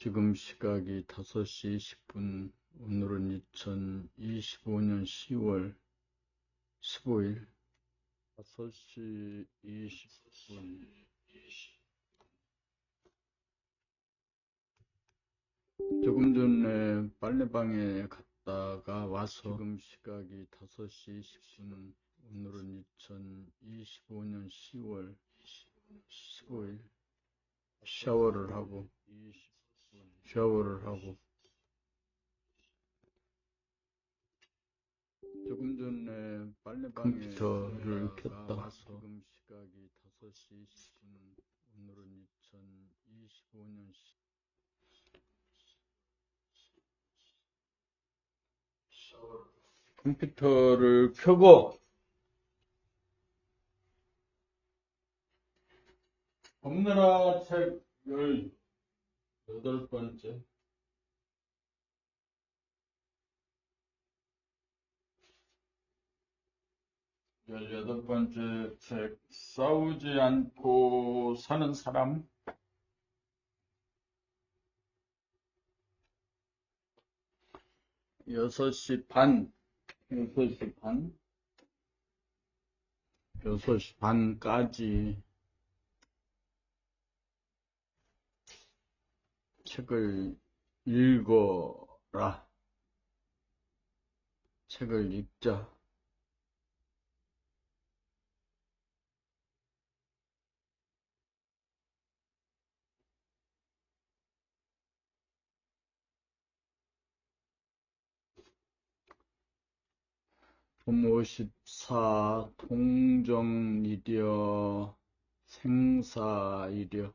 지금 시각이 5시 20분, 오늘은 2025년 10월 15일 5시 20분. 조금 전에 빨래방에 갔다가 와서 지금 시각이 5시 20분, 오늘은 2025년 10월 15일 샤워를 하고 조금 전에 빨래방에 컴퓨터를 켰다. 지금 시각이 5시 20분, 오늘은 2025년 컴퓨터를 켜고 엄나라 책 18번째 18번째 책 싸우지 않고 사는 사람 6시 반 6시 반까지 책을 읽어라. 책을 읽자. 품 54 동정이랴 생사이랴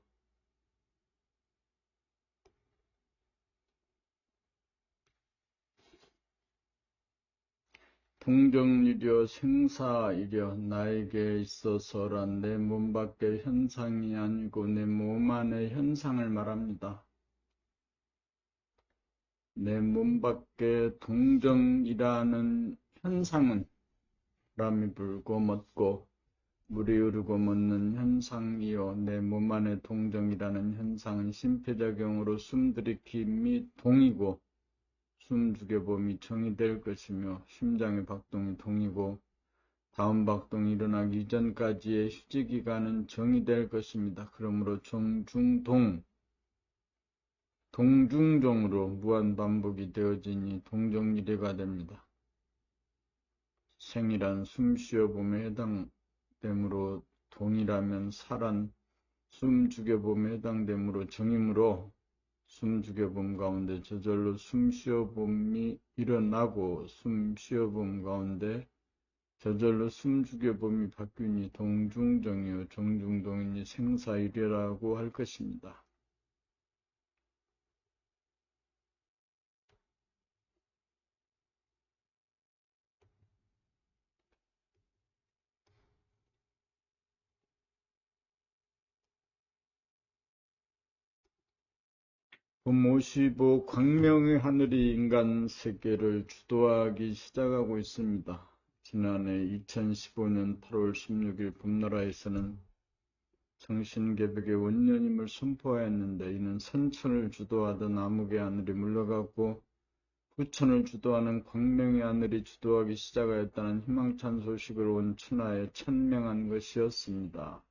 동정이랴 생사이랴 나에게 있어서란 내 몸 밖의 현상이 아니고 내 몸 안의 현상을 말합니다. 내 몸 밖의 동정이라는 현상은 바람이 불고 멎고 물이 흐르고 멎는 현상이요 내 몸 안의 동정이라는 현상은 심폐작용으로 숨들이킴이 동이고 숨죽여봄이 정이 될 것이며 심장의 박동이 동이고 다음 박동이 일어나기 이전까지의 휴지기간은 정이 될 것입니다. 그러므로 정중동 동중종으로 무한반복이 되어지니 동정이래가 됩니다. 생이란 숨 쉬어봄에 해당되므로 동이라면 사란 숨 죽여봄에 해당되므로 정이므로 숨 죽여봄 가운데 저절로 숨 쉬어봄이 일어나고 숨 쉬어봄 가운데 저절로 숨 죽여봄이 바뀌니 동중정이요 정중동이니 생사이래라고 할 것입니다. 품 55 광명의 하늘이 인간 세계를 주도하기 시작하고 있습니다. 지난해 2015년 8월 16일 봄나라에서는 정신개벽의 원년임을 선포하였는데 이는 선천을 주도하던 암흑의 하늘이 물러가고 후천을 주도하는 광명의 하늘이 주도하기 시작하였다는 희망찬 소식을 온 천하에 천명한 것이었습니다.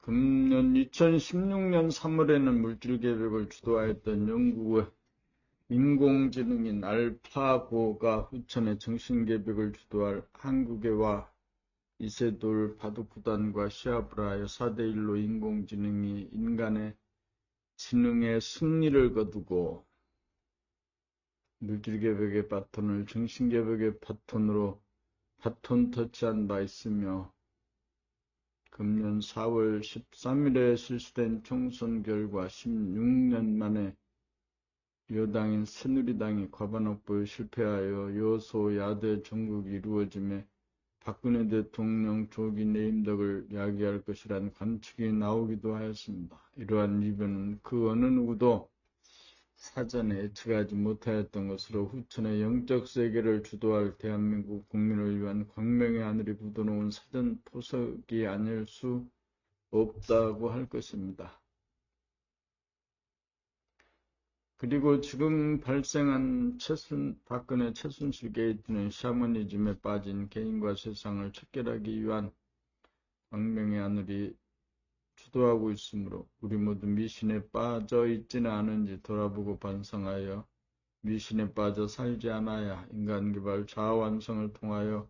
금년 2016년 3월에는 물질개벽을 주도하였던 영국의 인공지능인 알파고가 후천에 정신개벽을 주도할 한국에와 이세돌 바둑구단과 시합을 하여 4대1로 인공지능이 인간의 지능의 승리를 거두고 물질개벽의 바톤을 정신개벽의 바톤으로 바톤 터치한 바 있으며 금년 4월 13일에 실시된 총선 결과 16년 만에 여당인 새누리당이 과반 확보에 실패하여 여소야대 정국이 이루어짐에 박근혜 대통령 조기 내임덕을 야기할 것이라는 관측이 나오기도 하였습니다. 이러한 이변은 그 어느 누구도 사전에 예측하지 못하였던 것으로 후천의 영적 세계를 주도할 대한민국 국민을 위한 광명의 하늘이 묻어놓은 사전 포석이 아닐 수 없다고 할 것입니다. 그리고 지금 발생한 박근혜 최순실 게이트는 샤머니즘에 빠진 개인과 세상을 척결하기 위한 광명의 하늘이 주도하고 있으므로 우리 모두 미신에 빠져 있지는 않은지 돌아보고 반성하여 미신에 빠져 살지 않아야 인간개발 자아완성을 통하여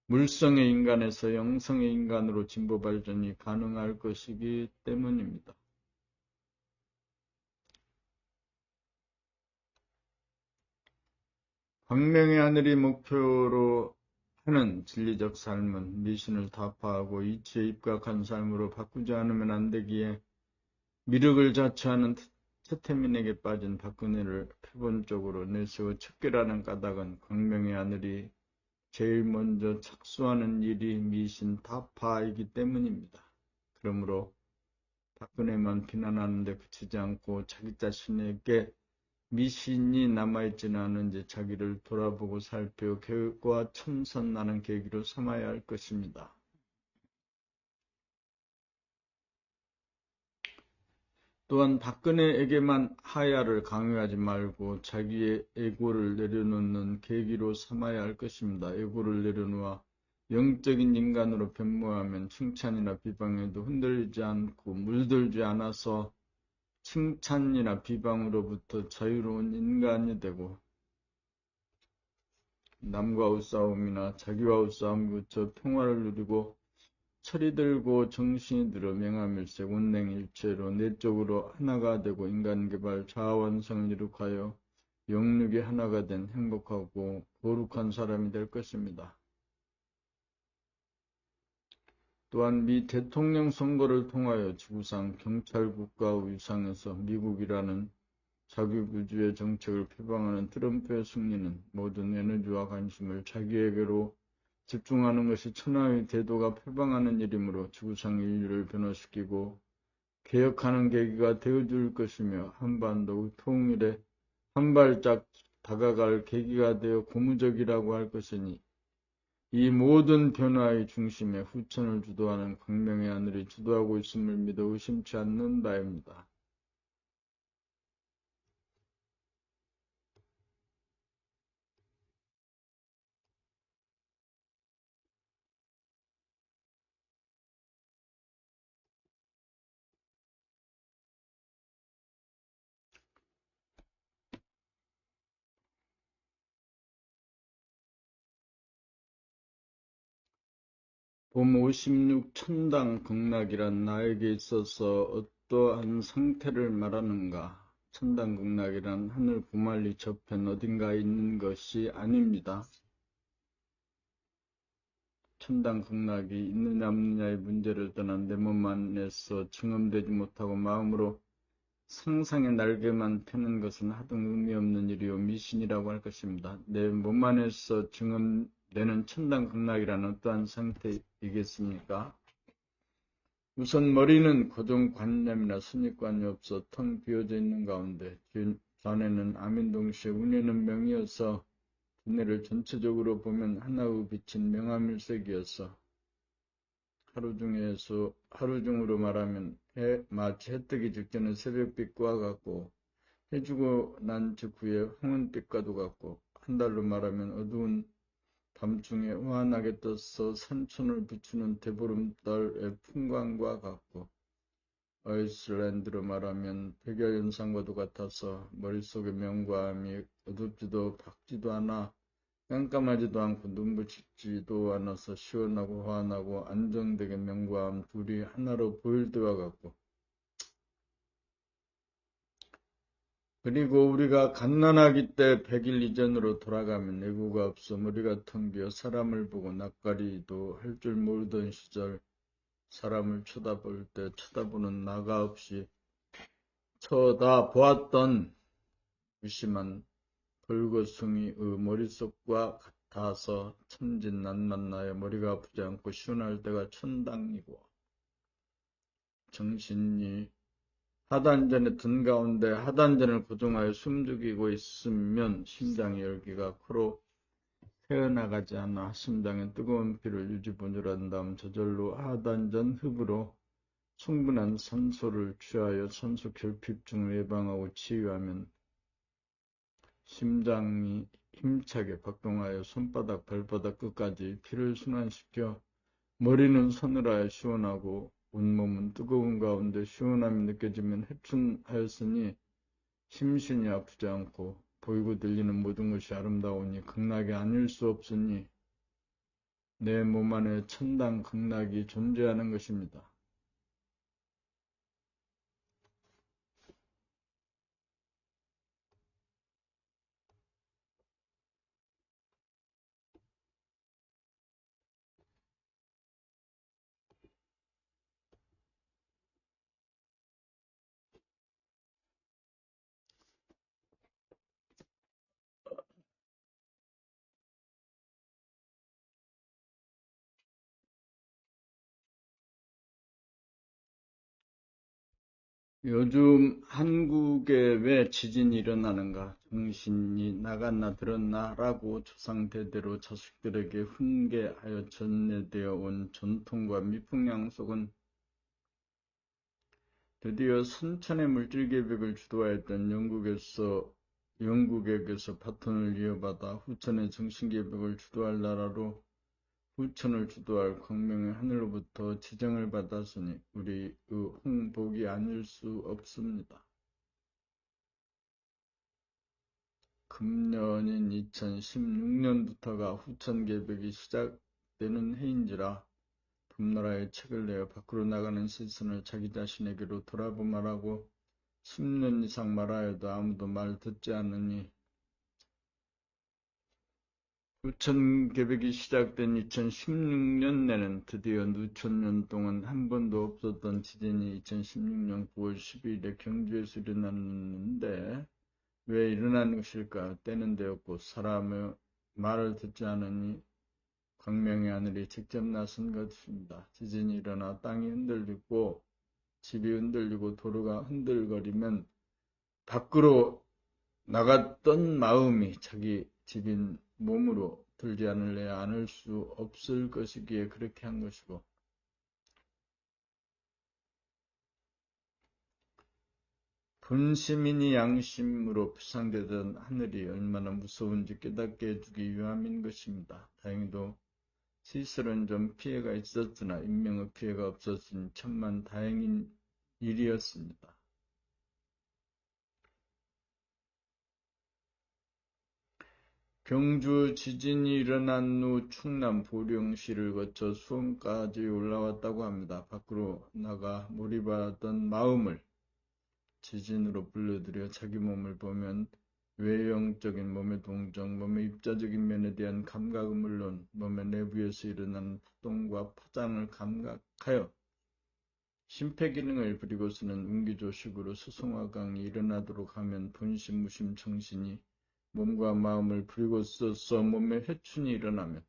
물성의 인간에서 영성의 인간으로 진보 발전이 가능할 것이기 때문입니다. 광명의 하늘이 목표로 하는 진리적 삶은 미신을 타파하고 이치에 입각한 삶으로 바꾸지 않으면 안 되기에 미륵을 자처하는 최태민에게 빠진 박근혜를 표본적으로 내세워 척결하는 까닭은 광명의 하늘이 제일 먼저 착수하는 일이 미신 타파이기 때문입니다. 그러므로 박근혜만 비난하는 데 그치지 않고 자기 자신에게 미신이 남아있지는 않은지 자기를 돌아보고 살펴 교육과 첨선나는 계기로 삼아야 할 것입니다. 또한 박근혜에게만 하야를 강요하지 말고 자기의 에고를 내려놓는 계기로 삼아야 할 것입니다. 에고를 내려놓아 영적인 인간으로 변모하면 칭찬이나 비방에도 흔들리지 않고 물들지 않아서 칭찬이나 비방으로부터 자유로운 인간이 되고 남과의 싸움이나 자기와의 싸움이 그쳐 평화를 누리고 철이 들고 정신이 들어 명암일색 운행일체로 내적으로 하나가 되고 인간개발 자아완성을 이룩하여 영육이 하나가 된 행복하고 거룩한 사람이 될 것입니다. 또한 미 대통령 선거를 통하여 지구상 경찰국가 위상에서 미국이라는 자기구주의 정책을 표방하는 트럼프의 승리는 모든 에너지와 관심을 자기에게로 집중하는 것이 천하의 대도가 표방하는 일이므로 지구상 인류를 변화시키고 개혁하는 계기가 되어줄 것이며 한반도의 통일에 한 발짝 다가갈 계기가 되어 고무적이라고 할 것이니 이 모든 변화의 중심에 후천을 주도하는 광명의 하늘이 주도하고 있음을 믿어 의심치 않는 바입니다. 봄 56 천당 극락이란 나에게 있어서 어떠한 상태를 말하는가? 천당 극락이란 하늘 구말리 저편 어딘가에 있는 것이 아닙니다. 천당 극락이 있느냐 없느냐의 문제를 떠난 내 몸 안에서 증험되지 못하고 마음으로 상상의 날개만 펴는 것은 하등 의미 없는 일이요 미신이라고 할 것입니다. 내 몸 안에서 증험되는 천당 극락이란 어떠한 상태이겠습니까? 우선 머리는 고정관념이나 선입관이 없어 텅 비어져 있는 가운데 전에는 암인동시에 운에는 명이어서 두뇌를 전체적으로 보면 하나의 빛인 명암일색이어서 하루 중으로 말하면 마치 해 뜨기 직전의 새벽빛과 같고 해 주고 난 직후의 홍은빛과도 같고 한 달로 말하면 어두운 밤중에 환하게 떠서 산천을 비추는 대보름달의 풍광과 같고 아이슬란드로 말하면 백야현상과도 같아서 머릿속의 명과 암이 어둡지도 밝지도 않아 깜깜하지도 않고 눈부시지도 않아서 시원하고 환하고 안정되게 명과 암 둘이 하나로 보일 때와 같고 그리고 우리가 갓난아기 때 100일 이전으로 돌아가면 내구가 없어 머리가 텅 비어 사람을 보고 낯가리도 할 줄 모르던 시절 사람을 쳐다볼 때 쳐다보는 나가 없이 쳐다보았던 무심한 벌거숭이의 머릿속과 같아서 천진난만나여 머리가 아프지 않고 시원할 때가 천당이고 정신이 하단전에 든 가운데 하단전을 고정하여 숨죽이고 있으면 심장의 열기가 코로 새어나가지 않아 심장에 뜨거운 피를 유지분열한 다음 저절로 하단전 흡으로 충분한 산소를 취하여 산소 결핍증을 예방하고 치유하면 심장이 힘차게 박동하여 손바닥, 발바닥 끝까지 피를 순환시켜 머리는 서늘하여 시원하고 온몸은 뜨거운 가운데 시원함이 느껴지면 해춘하였으니 심신이 아프지 않고 보이고 들리는 모든 것이 아름다우니 극락이 아닐 수 없으니 내 몸 안에 천당 극락이 존재하는 것입니다. 요즘 한국에 왜 지진이 일어나는가? 정신이 나갔나 들었나? 라고 조상대대로 자식들에게 훈계하여 전해되어 온 전통과 미풍양 속은 드디어 선천의 물질계획을 주도하였던 영국에게서 바톤을 이어받아 후천의 정신계획을 주도할 나라로 후천을 주도할 광명의 하늘로부터 지정을 받았으니 우리의 홍복이 아닐 수 없습니다. 금년인 2016년부터가 후천계획이 시작되는 해인지라 봄나라에 책을 내어 밖으로 나가는 시선을 자기 자신에게로 돌아보말하고 10년 이상 말하여도 아무도 말 듣지 않으니 후천계획이 시작된 2016년에는 드디어 누천년 동안 한 번도 없었던 지진이 2016년 9월 12일에 경주에서 일어났는데 왜 일어난 것일까? 때는 되었고 사람의 말을 듣지 않으니 광명의 하늘이 직접 나선 것입니다. 지진이 일어나 땅이 흔들리고 집이 흔들리고 도로가 흔들거리면 밖으로 나갔던 마음이 자기 집인 몸으로 들지 않을래야 않을 수 없을 것이기에 그렇게 한 것이고 본심이니 양심으로 표상되던 하늘이 얼마나 무서운지 깨닫게 해주기 위함인 것입니다. 다행히도 시설은 좀 피해가 있었으나 인명의 피해가 없었으니 천만 다행인 일이었습니다. 경주 지진이 일어난 후 충남 보령시를 거쳐 수원까지 올라왔다고 합니다. 밖으로 나가 몰입하던 마음을 지진으로 불러들여 자기 몸을 보면 외형적인 몸의 동정, 몸의 입자적인 면에 대한 감각은 물론 몸의 내부에서 일어나는 파동과 파장을 감각하여 심폐기능을 부리고서는 운기조식으로 수송화강이 일어나도록 하면 분심무심 정신이 몸과 마음을 부리고서서 몸에 회춘이 일어나면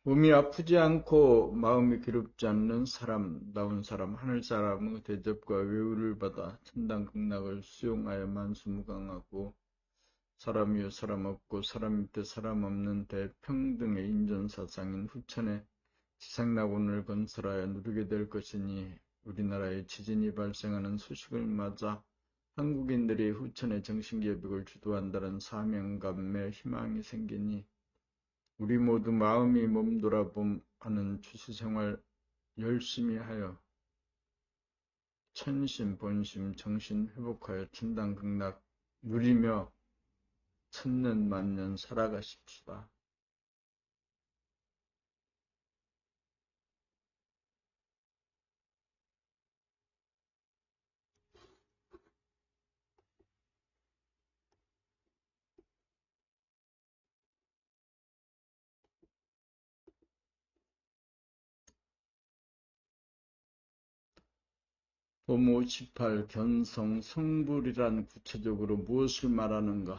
몸이 아프지 않고 마음이 괴롭지 않는 사람다운 사람, 하늘사람의 대접과 외우를 받아 천당극락을 수용하여 만수무강하고 사람이여 사람 없고 사람 밑에 사람 없는 대평등의 인전사상인 후천의 지상낙원을 건설하여 누리게 될 것이니 우리나라에 지진이 발생하는 소식을 맞아 한국인들이 후천의 정신계획을 주도한다는 사명감에 희망이 생기니 우리 모두 마음이 몸돌아봄 하는 주시생활 열심히 하여 천심, 본심, 정신 회복하여 천당극락 누리며 천년 만년 살아가십시다. 봄 58 견성 성불이란 구체적으로 무엇을 말하는가?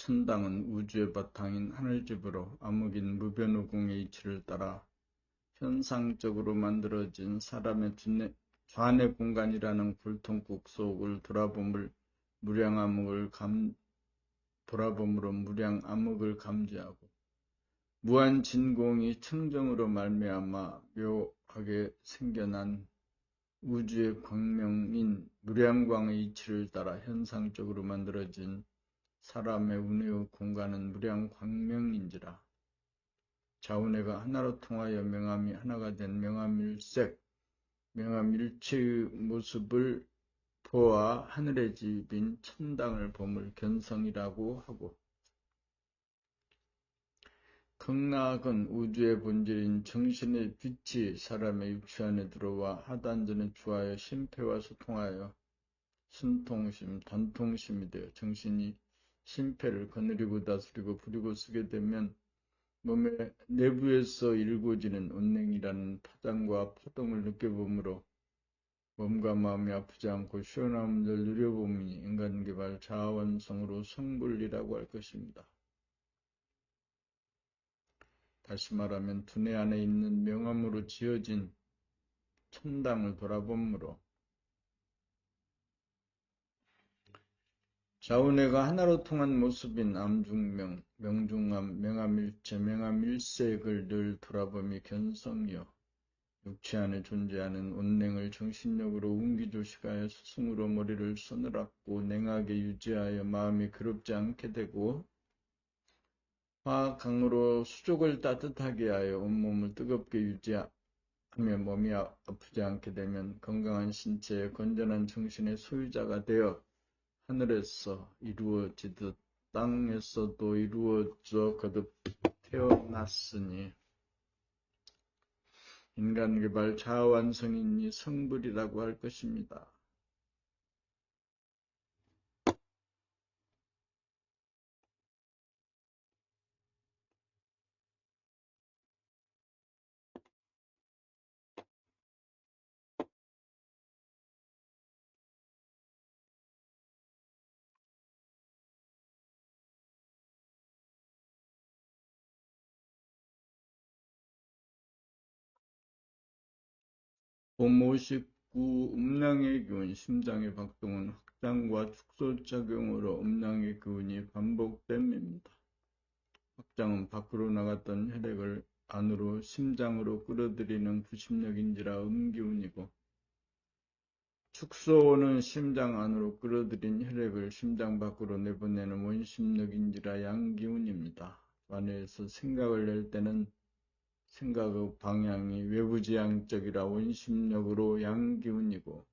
천당은 우주의 바탕인 하늘집으로 암흑인 무변우궁의 이치를 따라 현상적으로 만들어진 사람의 좌뇌 공간이라는 굴통국 속을 돌아봄으로 무량 암흑을 감지하고 무한 진공이 청정으로 말미암아 묘하게 생겨난 우주의 광명인 무량광의 이치를 따라 현상적으로 만들어진 사람의 운해의 공간은 무량광명인지라. 좌우뇌가 하나로 통하여 명암이 하나가 된 명암일색, 명암일체의 모습을 보아 하늘의 집인 천당을 봄을 견성이라고 하고, 극락은 우주의 본질인 정신의 빛이 사람의 육체 안에 들어와 하단전에 주하여 심폐와 소통하여 순통심, 단통심이 되어 정신이 심폐를 거느리고 다스리고 부리고 쓰게 되면 몸의 내부에서 일고지는 운행이라는 파장과 파동을 느껴보므로 몸과 마음이 아프지 않고 시원함을 누려보니 인간개발 자아완성으로 성불이라고 할 것입니다. 다시 말하면 두뇌 안에 있는 명암으로 지어진 천당을 돌아보므로 좌우뇌가 하나로 통한 모습인 암중명, 명중암, 명암일체, 명암일색을 늘 돌아보며 견성이요 육체 안에 존재하는 운냉을 정신력으로 웅기조식하여 스승으로 머리를 서늘하고 냉하게 유지하여 마음이 괴롭지 않게 되고 화강으로 수족을 따뜻하게 하여 온몸을 뜨겁게 유지하며 몸이 아프지 않게 되면 건강한 신체에 건전한 정신의 소유자가 되어 하늘에서 이루어지듯 땅에서도 이루어져 거듭 태어났으니 인간개발 자아완성이니 성불이라고 할 것입니다. 봄59 음량의 기운, 심장의 박동은 확장과 축소작용으로 음량의 기운이 반복됨입니다. 확장은 밖으로 나갔던 혈액을 안으로 심장으로 끌어들이는 구심력인지라 음기운이고 축소는 심장 안으로 끌어들인 혈액을 심장 밖으로 내보내는 원심력인지라 양기운입니다. 관해에서 생각을 낼 때는 생각의 방향이 외부지향적이라 원심력으로 양기운이고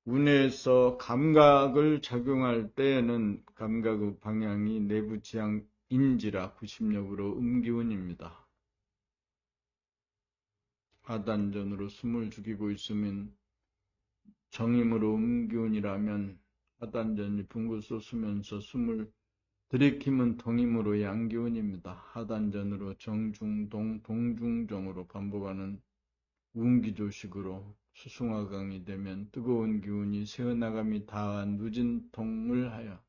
운에서 감각을 작용할 때에는 감각의 방향이 내부지향인지라 구심력으로 음기운입니다. 하단전으로 숨을 죽이고 있으면 정임으로 음기운이라면 하단전이 붕고 쏘으면서 숨을 들이키면 동임으로 양기운입니다. 하단전으로 정중동, 동중정으로 반복하는 운기조식으로 수승화강이 되면 뜨거운 기운이 새어나감이 다한 누진통을 하여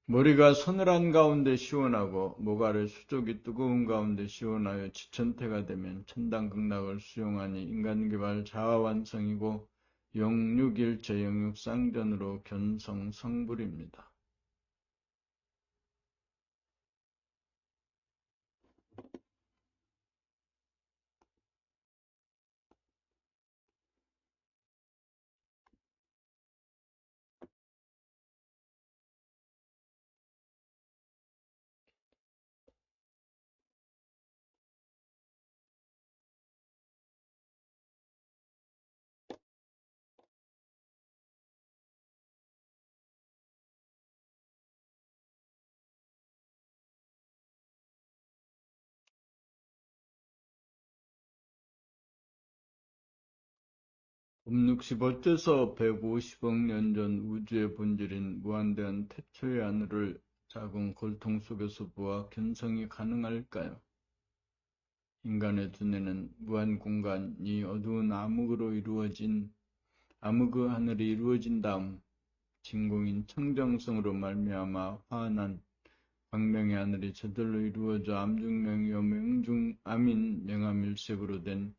머리가 서늘한 가운데 시원하고 목 아래 수족이 뜨거운 가운데 시원하여 지천태가 되면 천당극락을 수용하니 인간개발 자아완성이고 영육일체 영육쌍전으로 견성성불입니다. 봄60 어째서 150억 년 전 우주의 본질인 무한대한 태초의 하늘을 작은 골통 속에서 보아 견성이 가능할까요? 인간의 두뇌는 무한 공간이 어두운 암흑으로 이루어진 암흑의 하늘이 이루어진 다음 진공인 청정성으로 말미암아 화환한 광명의 하늘이 저절로 이루어져 암중명이요 명중암인 명암일색으로 된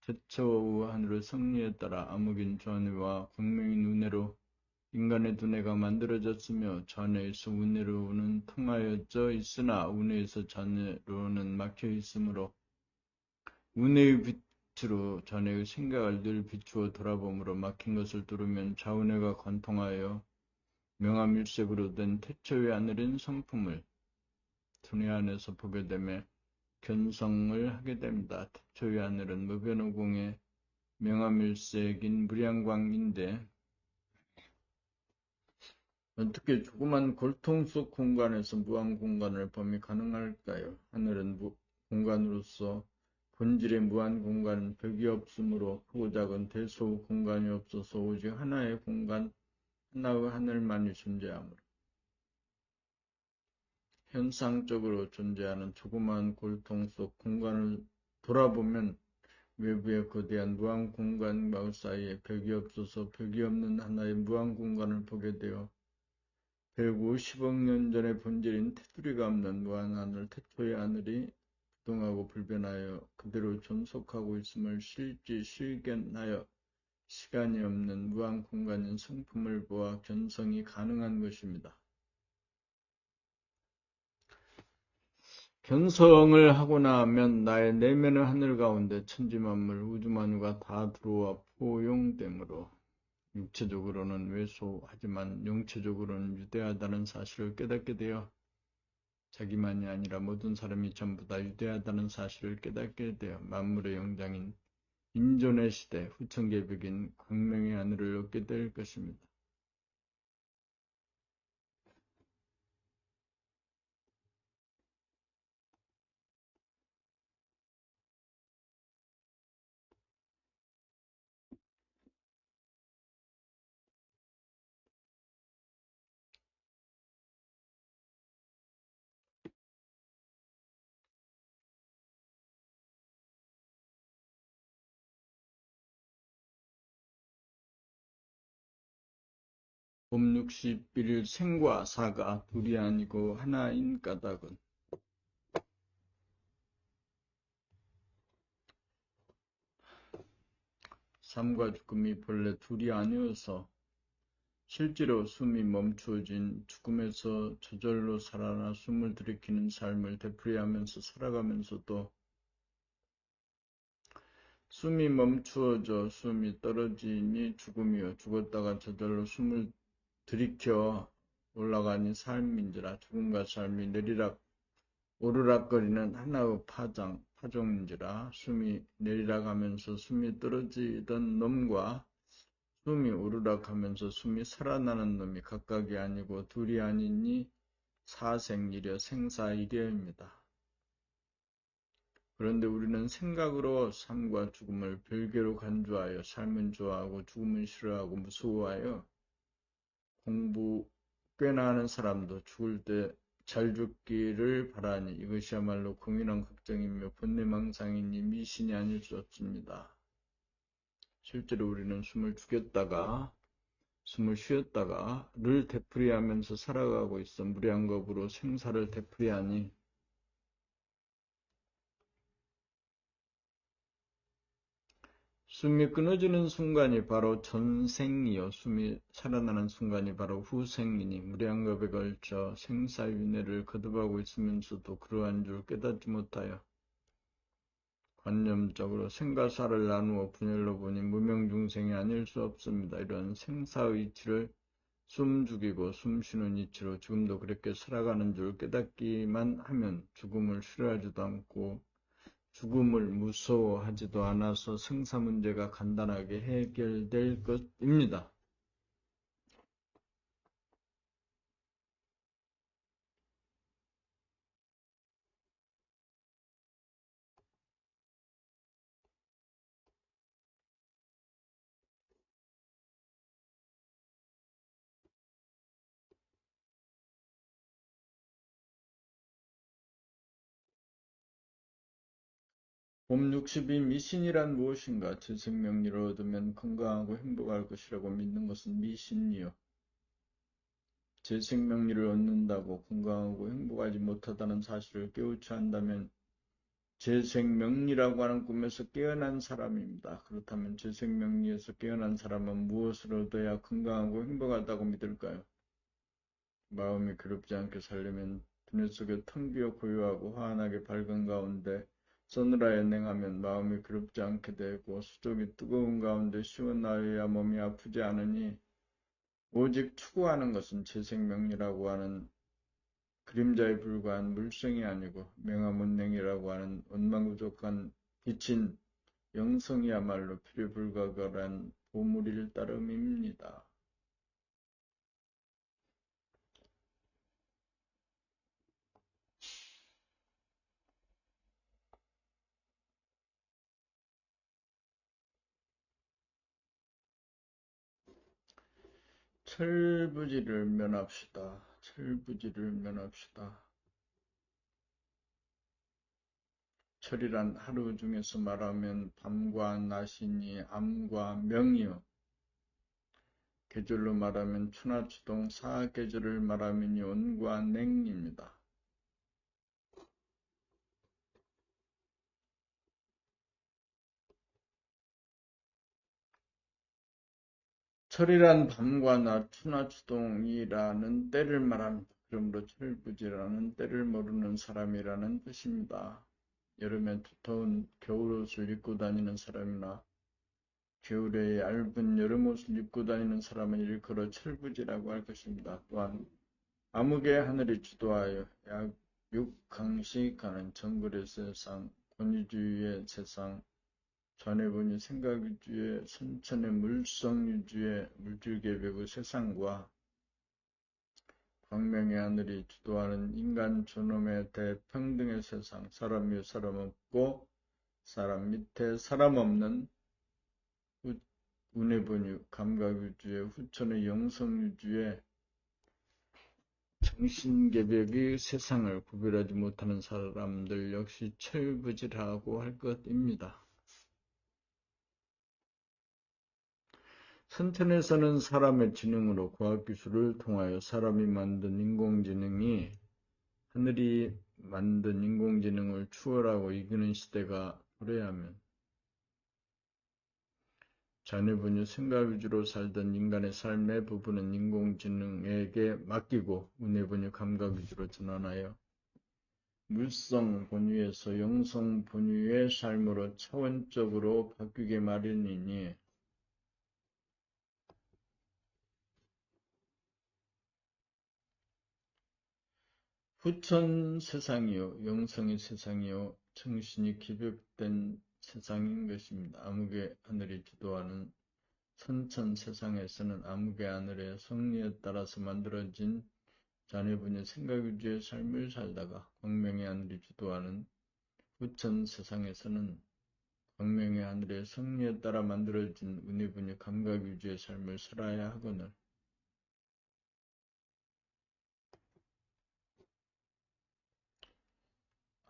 태초의 하늘의 성리에 따라 암흑인 전해와 광명인 운해로 인간의 두뇌가 만들어졌으며 전해에서 운해로는 통하여져 있으나 운해에서 전해로는 막혀 있으므로 운해의 빛으로 전해의 생각을 늘 비추어 돌아봄으로 막힌 것을 뚫으면 좌운해가 관통하여 명암일색으로 된 태초의 하늘인 성품을 두뇌 안에서 보게 되며 견성을 하게 됩니다. 태초의 하늘은 무변오공의 명암일색인 무량광인데 어떻게 조그만 골통 속 공간에서 무한 공간을 범위 가능할까요? 하늘은 공간으로서 본질의 무한 공간, 벽이 없으므로 크고 작은 대소 공간이 없어서 오직 하나의 공간, 하나의 하늘만이 존재하므로 현상적으로 존재하는 조그마한 골통 속 공간을 돌아보면 외부의 거대한 무한 공간과 사이에 벽이 없어서 벽이 없는 하나의 무한 공간을 보게 되어 150억 년 전의 본질인 테두리가 없는 무한하늘, 태초의 하늘이 부동하고 불변하여 그대로 존속하고 있음을 실견하여 시간이 없는 무한 공간인 성품을 보아 견성이 가능한 것입니다. 견성을 하고 나면 나의 내면의 하늘 가운데 천지만물, 우주만유가 다 들어와 포용되므로 육체적으로는 왜소하지만 영체적으로는 유대하다는 사실을 깨닫게 되어 자기만이 아니라 모든 사람이 전부 다 유대하다는 사실을 깨닫게 되어 만물의 영장인 인존의 시대, 후천개벽인 광명의 하늘을 얻게 될 것입니다. 봄 61일 생과 사가 둘이 아니고 하나인 까닭은 삶과 죽음이 본래 둘이 아니어서 실제로 숨이 멈추어진 죽음에서 저절로 살아나 숨을 들이키는 삶을 되풀이하면서 살아가면서도 숨이 멈추어져 숨이 떨어지니 죽음이요 죽었다가 저절로 숨을 들이켜 올라가니 삶인지라 죽음과 삶이 내리락 오르락거리는 하나의 파종인지라 숨이 내리락하면서 숨이 떨어지던 놈과 숨이 오르락하면서 숨이 살아나는 놈이 각각이 아니고 둘이 아니니 사생이려 생사이려입니다. 그런데 우리는 생각으로 삶과 죽음을 별개로 간주하여 삶은 좋아하고 죽음은 싫어하고 무서워하여 공부 꽤나 하는 사람도 죽을 때 잘 죽기를 바라니 이것이야말로 공인한 걱정이며 본내망상이니 미신이 아닐 수 없습니다. 실제로 우리는 숨을 죽였다가 숨을 쉬었다가를 되풀이하면서 살아가고 있어 무량겁으로 생사를 되풀이하니 숨이 끊어지는 순간이 바로 전생이요 숨이 살아나는 순간이 바로 후생이니 무량겁에 걸쳐 생사윤회를 거듭하고 있으면서도 그러한 줄 깨닫지 못하여 관념적으로 생과사를 나누어 분열로 보니 무명중생이 아닐 수 없습니다. 이런 생사의 이치를 숨 죽이고 숨 쉬는 이치로 지금도 그렇게 살아가는 줄 깨닫기만 하면 죽음을 싫어하지도 않고 죽음을 무서워하지도 않아서 생사 문제가 간단하게 해결될 것입니다. 봄 62 미신이란 무엇인가? 제 생명리를 얻으면 건강하고 행복할 것이라고 믿는 것은 미신이요. 제 생명리를 얻는다고 건강하고 행복하지 못하다는 사실을 깨우쳐 한다면 제 생명리라고 하는 꿈에서 깨어난 사람입니다. 그렇다면 제 생명리에서 깨어난 사람은 무엇을 얻어야 건강하고 행복하다고 믿을까요? 마음이 괴롭지 않게 살려면 두뇌 속에 텅 비어 고요하고 환하게 밝은 가운데 서늘하여 냉하면 마음이 괴롭지 않게 되고 수족이 뜨거운 가운데 시원하여야 몸이 아프지 않으니 오직 추구하는 것은 재생명리라고 하는 그림자에 불과한 물성이 아니고 명화문냉이라고 하는 원망부족한 빛인 영성이야말로 필요불가결한 보물일 따름입니다. 철부지를 면합시다. 철부지를 면합시다. 철이란 하루 중에서 말하면 밤과 낮이니 암과 명이요. 계절로 말하면 추나 추동 사계절을 말하면 온과 냉입니다. 철이란 밤과 낮, 추나 추동이라는 때를 말합니다. 그러므로 철부지라는 때를 모르는 사람이라는 뜻입니다. 여름에 두터운 겨울옷을 입고 다니는 사람이나 겨울에 얇은 여름옷을 입고 다니는 사람은 일컬어 철부지라고 할 것입니다. 또한 암흑의 하늘이 주도하여 약 6강씩 가는 정글의 세상, 권위주의의 세상, 전해보니 생각위주의 선천의 물성위주의 물질계백의 세상과 광명의 하늘이 주도하는 인간 존엄의 대평등의 세상, 사람 위에 사람 없고 사람 밑에 사람 없는 운해본유, 감각위주의 후천의 영성위주의 정신계백의 세상을 구별하지 못하는 사람들 역시 철부지라고 할 것입니다. 선천에서는 사람의 지능으로 과학기술을 통하여 사람이 만든 인공지능이 하늘이 만든 인공지능을 추월하고 이기는 시대가 도래하면 자녀분이 생각 위주로 살던 인간의 삶의 부분은 인공지능에게 맡기고 운해분이 감각 위주로 전환하여 물성 본유에서 영성 본유의 삶으로 차원적으로 바뀌게 마련이니 후천 세상이요 영성의 세상이요 정신이 기백된 세상인 것입니다. 암흑의 하늘이 주도하는 선천 세상에서는 암흑의 하늘의 성리에 따라서 만들어진 자녀분의 생각 위주의 삶을 살다가 광명의 하늘이 주도하는 후천 세상에서는 광명의 하늘의 성리에 따라 만들어진 운해분의 감각 위주의 삶을 살아야 하거늘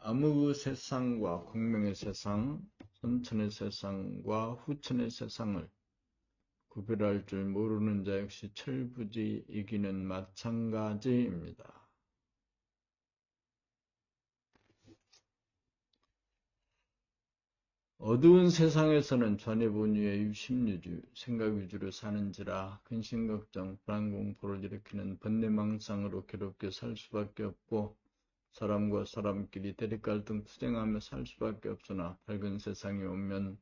암흑의 세상과 광명의 세상, 선천의 세상과 후천의 세상을 구별할 줄 모르는 자 역시 철부지이기는 마찬가지입니다. 어두운 세상에서는 전해본유의 유심유주, 생각 위주로 사는지라 근심걱정, 불안공포를 일으키는 번뇌망상으로 괴롭게 살 수밖에 없고 사람과 사람끼리 대립갈등 투쟁하며 살 수밖에 없으나 밝은 세상이 오면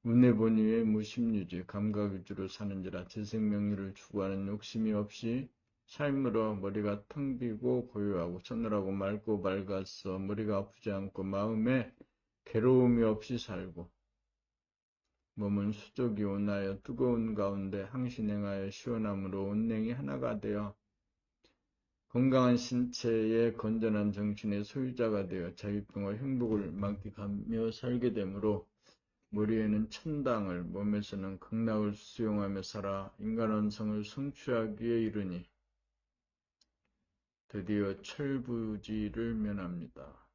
운해본유의 무심유지, 감각 위주로 사는지라 재생명리를 추구하는 욕심이 없이 삶으로 머리가 텅 비고 고요하고 서늘하고 맑고 밝아서 머리가 아프지 않고 마음에 괴로움이 없이 살고 몸은 수족이 온하여 뜨거운 가운데 항신행하여 시원함으로 온냉이 하나가 되어 건강한 신체의 건전한 정신의 소유자가 되어 자유평화 행복을 만끽하며 살게 되므로 머리에는 천당을 몸에서는 극락을 수용하며 살아 인간원성을 성취하기에 이르니 드디어 철부지를 면합니다.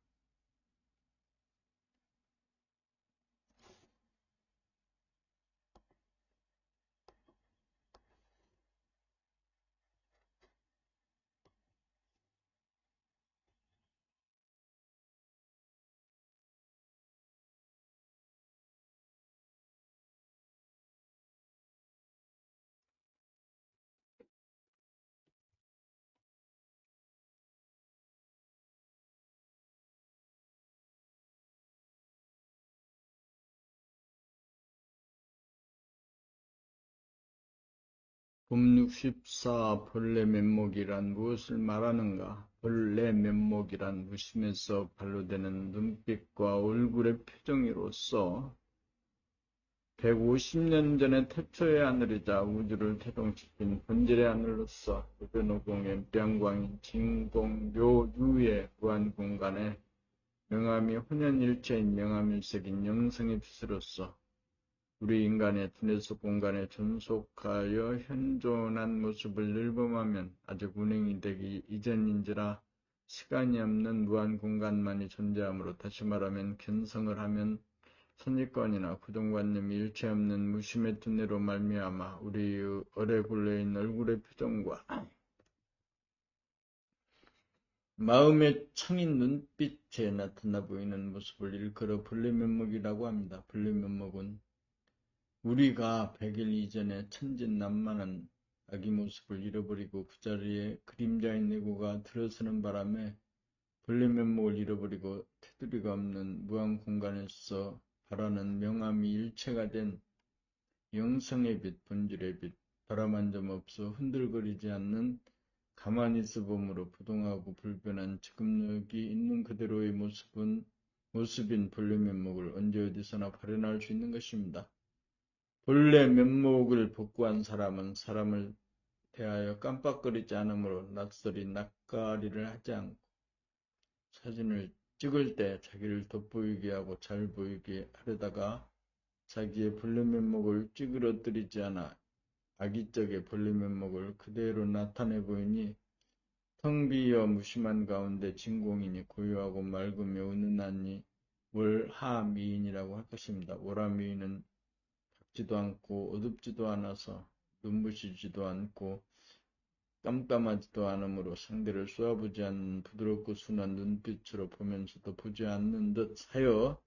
봄 64. 벌레 면목이란 무엇을 말하는가? 벌레 면목이란 무심에서 발로되는 눈빛과 얼굴의 표정이로서 150년 전에 태초의 하늘이자 우주를 태동시킨 본질의 하늘로서 무변호공의 명광인 진공 묘유의 무한공간에 명암이 혼연일체인 명암일색인 영성의 빛으로서 우리 인간의 두뇌속 공간에 존속하여 현존한 모습을 निर्범하면 아직 운행이 되기 이전인지라 시간이 없는 무한 공간만이 존재하므로 다시 말하면 견성을 하면 선입관이나 고정관념이 일체 없는 무심의 두뇌로 말미암아 우리의 얼에 굴려있는 얼굴의 표정과 마음의 청인 눈빛에 나타나 보이는 모습을 일컬어 벌레면목이라고 합니다. 벌레면목은 우리가 100일 이전에 천진난만한 아기 모습을 잃어버리고 그 자리에 그림자인 내고가 들어서는 바람에 벌레 면목을 잃어버리고 테두리가 없는 무한 공간에서 바라는 명암이 일체가 된 영성의 빛, 본질의 빛, 바람 한 점 없어 흔들거리지 않는 가만히 있어 봄으로 부동하고 불변한 지금 여기 있는 그대로의 모습인 벌레 면목을 언제 어디서나 발현할 수 있는 것입니다. 본래 면목을 복구한 사람은 사람을 대하여 깜빡거리지 않으므로 낯설이 낯가리를 하지 않고 사진을 찍을 때 자기를 돋보이게 하고 잘 보이게 하려다가 자기의 본래 면목을 찌그러뜨리지 않아 악의적의 본래 면목을 그대로 나타내 보이니 텅 비어 무심한 가운데 진공이니 고요하고 맑으며 은은하니 월하미인이라고 할 것입니다. 월하미인은 지도 않고 어둡지도 않아서 눈부시지도 않고 깜깜하지도 않으므로 상대를 쏘아보지 않는 부드럽고 순한 눈빛으로 보면서도 보지 않는 듯 하여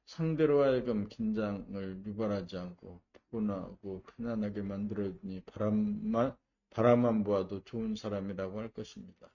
상대로 하여금 긴장을 유발하지 않고 푸근하고 편안하게 만들어주니 바라만 보아도 좋은 사람이라고 할 것입니다.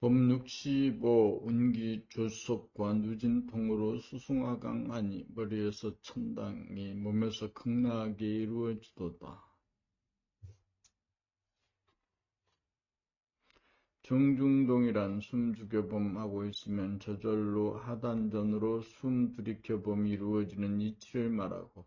봄 65. 운기 조속과 누진통으로 수숭화강하니 머리에서 천당이 몸에서 극락이 이루어지도다. 정중동이란 숨 죽여봄 하고 있으면 저절로 하단전으로 숨 들이켜봄이 이루어지는 이치를 말하고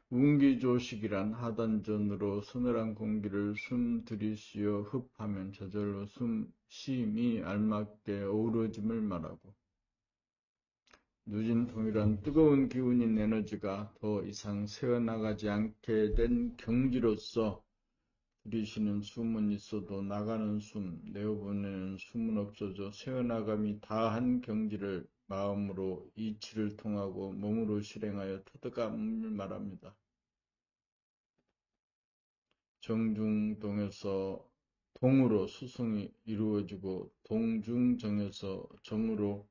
운기조식이란 하단전으로 서늘한 공기를 숨 들이쉬어 흡하면 저절로 숨 쉼이 알맞게 어우러짐을 말하고 누진통이란 뜨거운 기운인 에너지가 더 이상 새어나가지 않게 된 경지로서 들이쉬는 숨은 있어도 나가는 숨, 내어보내는 숨은 없어져 새어나감이 다한 경지를 마음으로 이치를 통하고 몸으로 실행하여 터득함을 말합니다. 정중동에서 동으로 수성이 이루어지고 동중정에서 정으로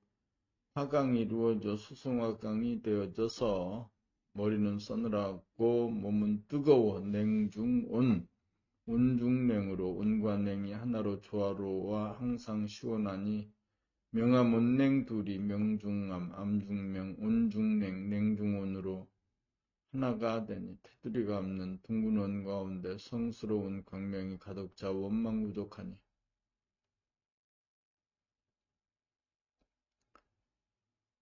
화강이 이루어져 수성화강이 되어져서 머리는 서늘하고 몸은 뜨거워 냉중온 온중냉으로 온과 냉이 하나로 조화로와 항상 시원하니 명암 온냉 둘이 명중암 암중명 온중냉 냉중온으로 하나가 되니 테두리가 없는 둥근 원 가운데 성스러운 광명이 가득 차 원망부족하니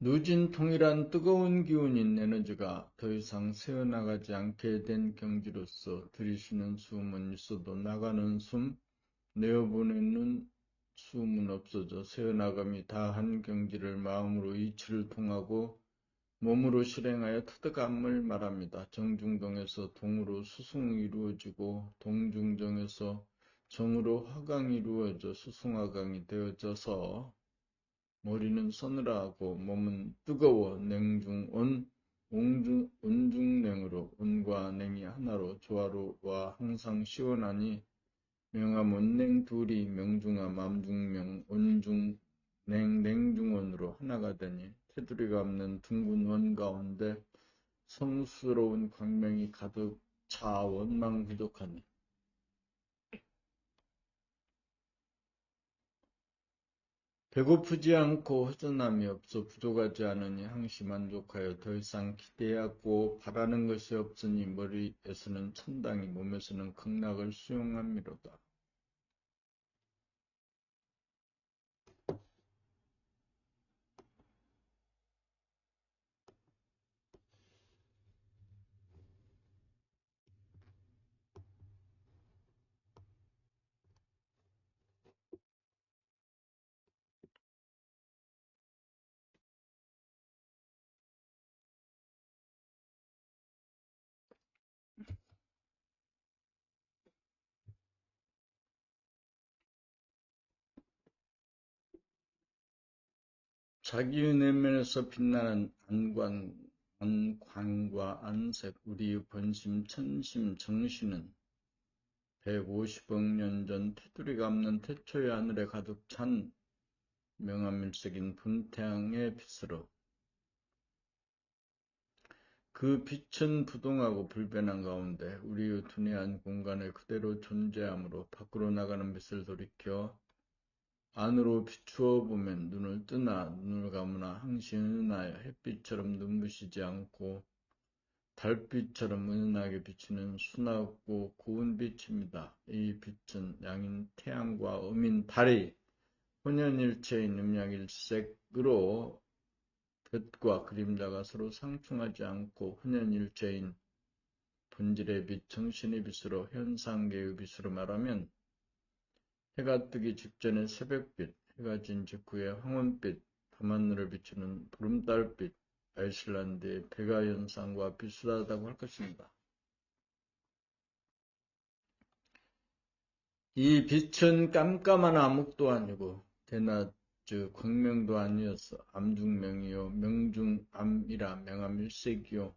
누진 통일한 뜨거운 기운인 에너지가 더 이상 새어나가지 않게 된 경지로서 들이쉬는 숨은 있어도 나가는 숨, 내어보내는 숨은 없어져 새어나감이 다한 경지를 마음으로 이치를 통하고 몸으로 실행하여 터득함을 말합니다. 정중동에서 동으로 수승이 이루어지고 동중정에서 정으로 화강이 이루어져 수승화강이 되어져서 머리는 서늘하고 몸은 뜨거워 냉중온 온중냉으로 온과 냉이 하나로 조화로와 항상 시원하니 명암 온냉 둘이 명중암 암중명 온중냉 냉중원으로 하나가 되니 테두리가 없는 둥근 원 가운데 성스러운 광명이 가득 차 원망부족하니 배고프지 않고 허전함이 없어 부족하지 않으니 항시 만족하여 더 이상 기대하고 바라는 것이 없으니 머리에서는 천당이 몸에서는 극락을 수용함이로다. 자기의 내면에서 빛나는 안광과 안색, 우리의 본심, 천심, 정신은 150억 년 전 테두리가 없는 태초의 하늘에 가득 찬 명암일색인 분태양의 빛으로 그 빛은 부동하고 불변한 가운데 우리의 둔해한 공간에 그대로 존재하므로 밖으로 나가는 빛을 돌이켜 안으로 비추어 보면 눈을 뜨나 눈을 감으나 항시 은은하여 햇빛처럼 눈부시지 않고 달빛처럼 은은하게 비치는 순하고 고운 빛입니다. 이 빛은 양인 태양과 음인 달이 혼연일체인 음양일색으로 빛과 그림자가 서로 상충하지 않고 혼연일체인 본질의 빛, 정신의 빛으로 현상계의 빛으로 말하면 해가 뜨기 직전의 새벽빛, 해가 진 직후의 황혼빛, 밤하늘을 비추는 보름달빛, 아이슬란드의 백아 현상과 비슷하다고 할 것입니다. 이 빛은 깜깜한 암흑도 아니고 대낮의 광명도 아니어서 암중명이요 명중암이라 명암일색이요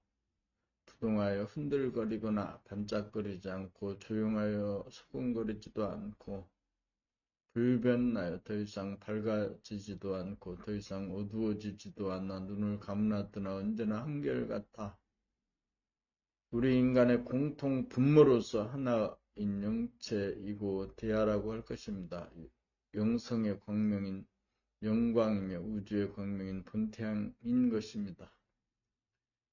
부동하여 흔들거리거나 반짝거리지 않고 조용하여 소곤거리지도 않고 불변나여 더 이상 밝아지지도 않고 더 이상 어두워지지도 않아 눈을 감으나 뜨나 언제나 한결같아. 우리 인간의 공통 분모로서 하나인 영체이고 대하라고 할 것입니다. 영성의 광명인 영광이며 우주의 광명인 본태양인 것입니다.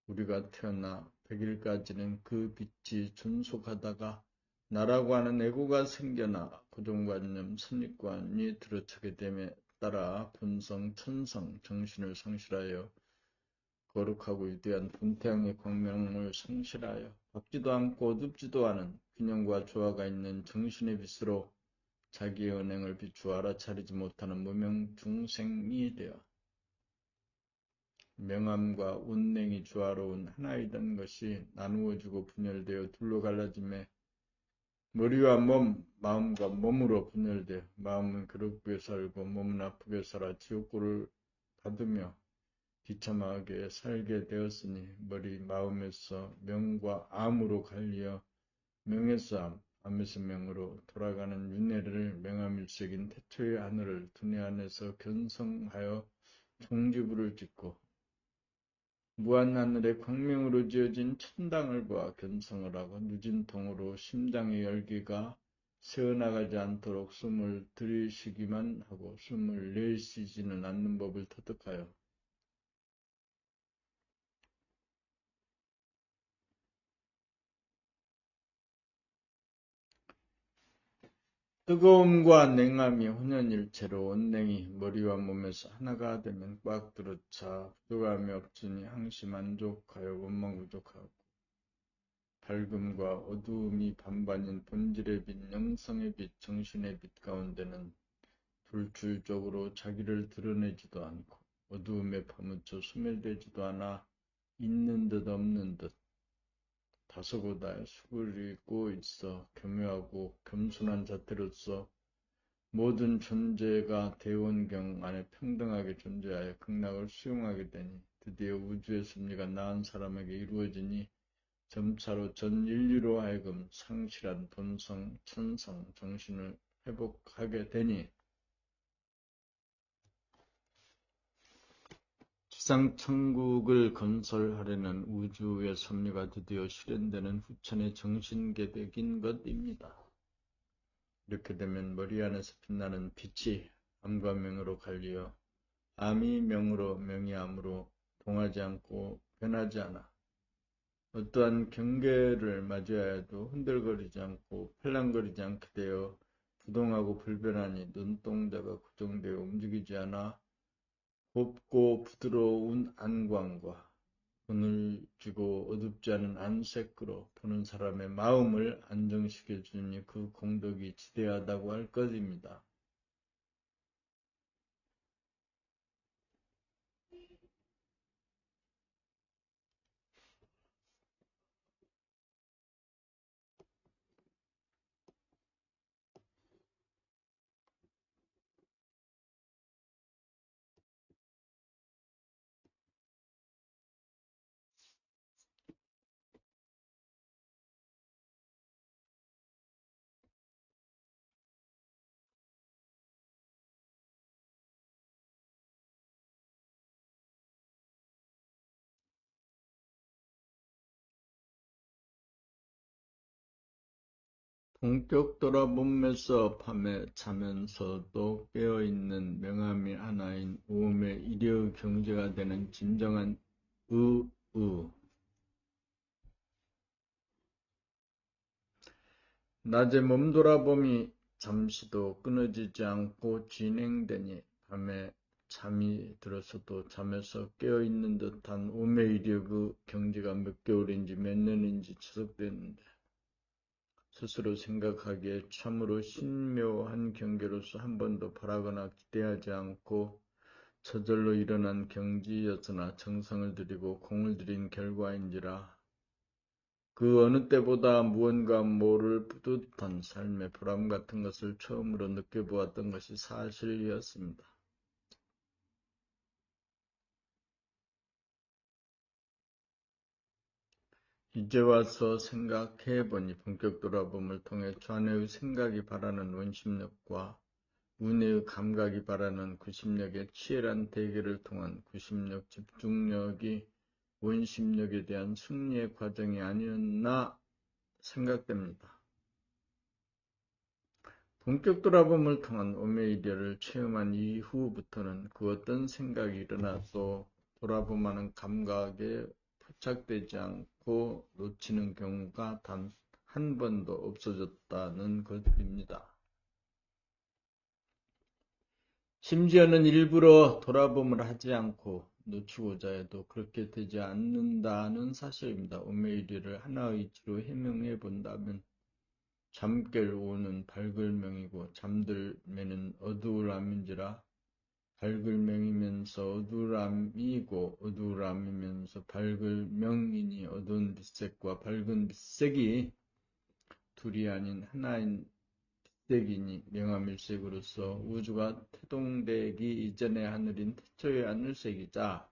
우리가 태어나 100일까지는 그 빛이 존속하다가 나라고 하는 에고가 생겨나 고정관념, 선입관이 들어차게 됨에 따라 본성, 천성, 정신을 상실하여 거룩하고 위대한 본태양의 광명을 상실하여 밝지도 않고 어둡지도 않은 균형과 조화가 있는 정신의 빛으로 자기의 언행을 비추어 알아차리지 못하는 무명 중생이 되어 명암과 운냉이 조화로운 하나이던 것이 나누어지고 분열되어 둘로 갈라짐에 머리와 몸, 마음과 몸으로 분열되어 마음은 괴롭게 살고 몸은 아프게 살아 지옥고를 받으며 비참하게 살게 되었으니 머리, 마음에서 명과 암으로 갈리어 명에서 암, 암에서 명으로 돌아가는 윤회를 명암일색인 태초의 하늘을 두뇌 안에서 견성하여 종지부를 짓고 무한하늘의 광명으로 지어진 천당을 보아 견성을 하고 누진통으로 심장의 열기가 새어나가지 않도록 숨을 들이쉬기만 하고 숨을 내쉬지는 않는 법을 터득하여 뜨거움과 냉함이 혼연일체로 원냉이 머리와 몸에서 하나가 되면 꽉 들어차 부족함이 없으니 항시 만족하여 원망부족하고 밝음과 어두움이 반반인 본질의 빛, 영성의 빛, 정신의 빛 가운데는 불출적으로 자기를 드러내지도 않고 어두움에 파묻혀 소멸되지도 않아 있는 듯 없는 듯 다소곳하여 수그리고 있어 교묘하고 겸손한 자태로서 모든 존재가 대원경 안에 평등하게 존재하여 극락을 수용하게 되니 드디어 우주의 섭리가 나은 사람에게 이루어지니 점차로 전 인류로 하여금 상실한 본성, 천성, 정신을 회복하게 되니 지상천국을 건설하려는 우주의 섭리가 드디어 실현되는 후천의 정신계백인 것입니다. 이렇게 되면 머리 안에서 빛나는 빛이 암과 명으로 갈리어 암이 명으로 명이 암으로 동하지 않고 변하지 않아 어떠한 경계를 맞이하여도 흔들거리지 않고 팔랑거리지 않게 되어 부동하고 불변하니 눈동자가 고정되어 움직이지 않아 곱고 부드러운 안광과 눈을 쥐고 어둡지 않은 안색으로 보는 사람의 마음을 안정시켜주니 그 공덕이 지대하다고 할 것입니다. 본격 돌아봄에서 밤에 자면서도 깨어있는 명암이 하나인 오음의 일여 경제가 되는 진정한 의의 낮에 몸돌아봄이 잠시도 끊어지지 않고 진행되니 밤에 잠이 들어서도 잠에서 깨어있는 듯한 오음의 일여 그 경제가 몇 개월인지 몇 년인지 추석되는데 스스로 생각하기에 참으로 신묘한 경계로서 한 번도 바라거나 기대하지 않고 저절로 일어난 경지였으나 정성을 들이고 공을 들인 결과인지라 그 어느 때보다 무언가 모를 뿌듯한 삶의 보람 같은 것을 처음으로 느껴보았던 것이 사실이었습니다. 이제 와서 생각해보니 본격 돌아봄을 통해 좌뇌의 생각이 바라는 원심력과 우뇌의 감각이 바라는 구심력의 치열한 대결을 통한 구심력, 집중력이 원심력에 대한 승리의 과정이 아니었나 생각됩니다. 본격 돌아봄을 통한 오메이디어를 체험한 이후부터는 그 어떤 생각이 일어나도 돌아봄하는 감각에 포착되지 않고 놓치는 경우가 단 한 번도 없어졌다는 것입니다. 심지어는 일부러 돌아봄을 하지 않고 놓치고자 해도 그렇게 되지 않는다는 사실입니다. 오메이디어를 하나의 이치로 해명해 본다면 잠결 오는 밝을명이고 잠들매는 어두울암인지라 밝을명이면서 어두울암이고 어두울암이면서 밝을명이니 어두운 빛색과 밝은 빛색이 둘이 아닌 하나인 빛색이니 명암일색으로서 우주가 태동되기 이전의 하늘인 태초의 하늘색이자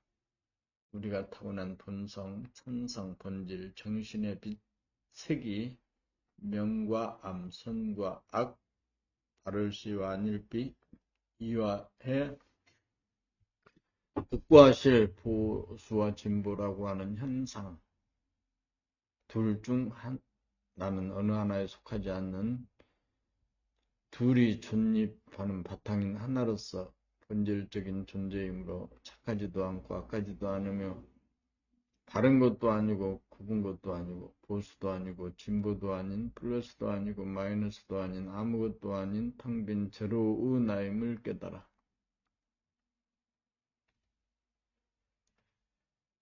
우리가 타고난 본성, 천성, 본질, 정신의 빛색이 명과 암, 선과 악, 바를시와 안일비, 이와해, 득과 실, 보수와 진보라고 하는 현상 둘 중 나는 어느 하나에 속하지 않는 둘이 존립하는 바탕인 하나로서 본질적인 존재이므로 착하지도 않고 악하지도 않으며 바른 것도 아니고 굽은 것도 아니고 보수도 아니고 진보도 아닌 플러스도 아니고 마이너스도 아닌 아무것도 아닌 텅 빈 제로의 나임을 깨달아.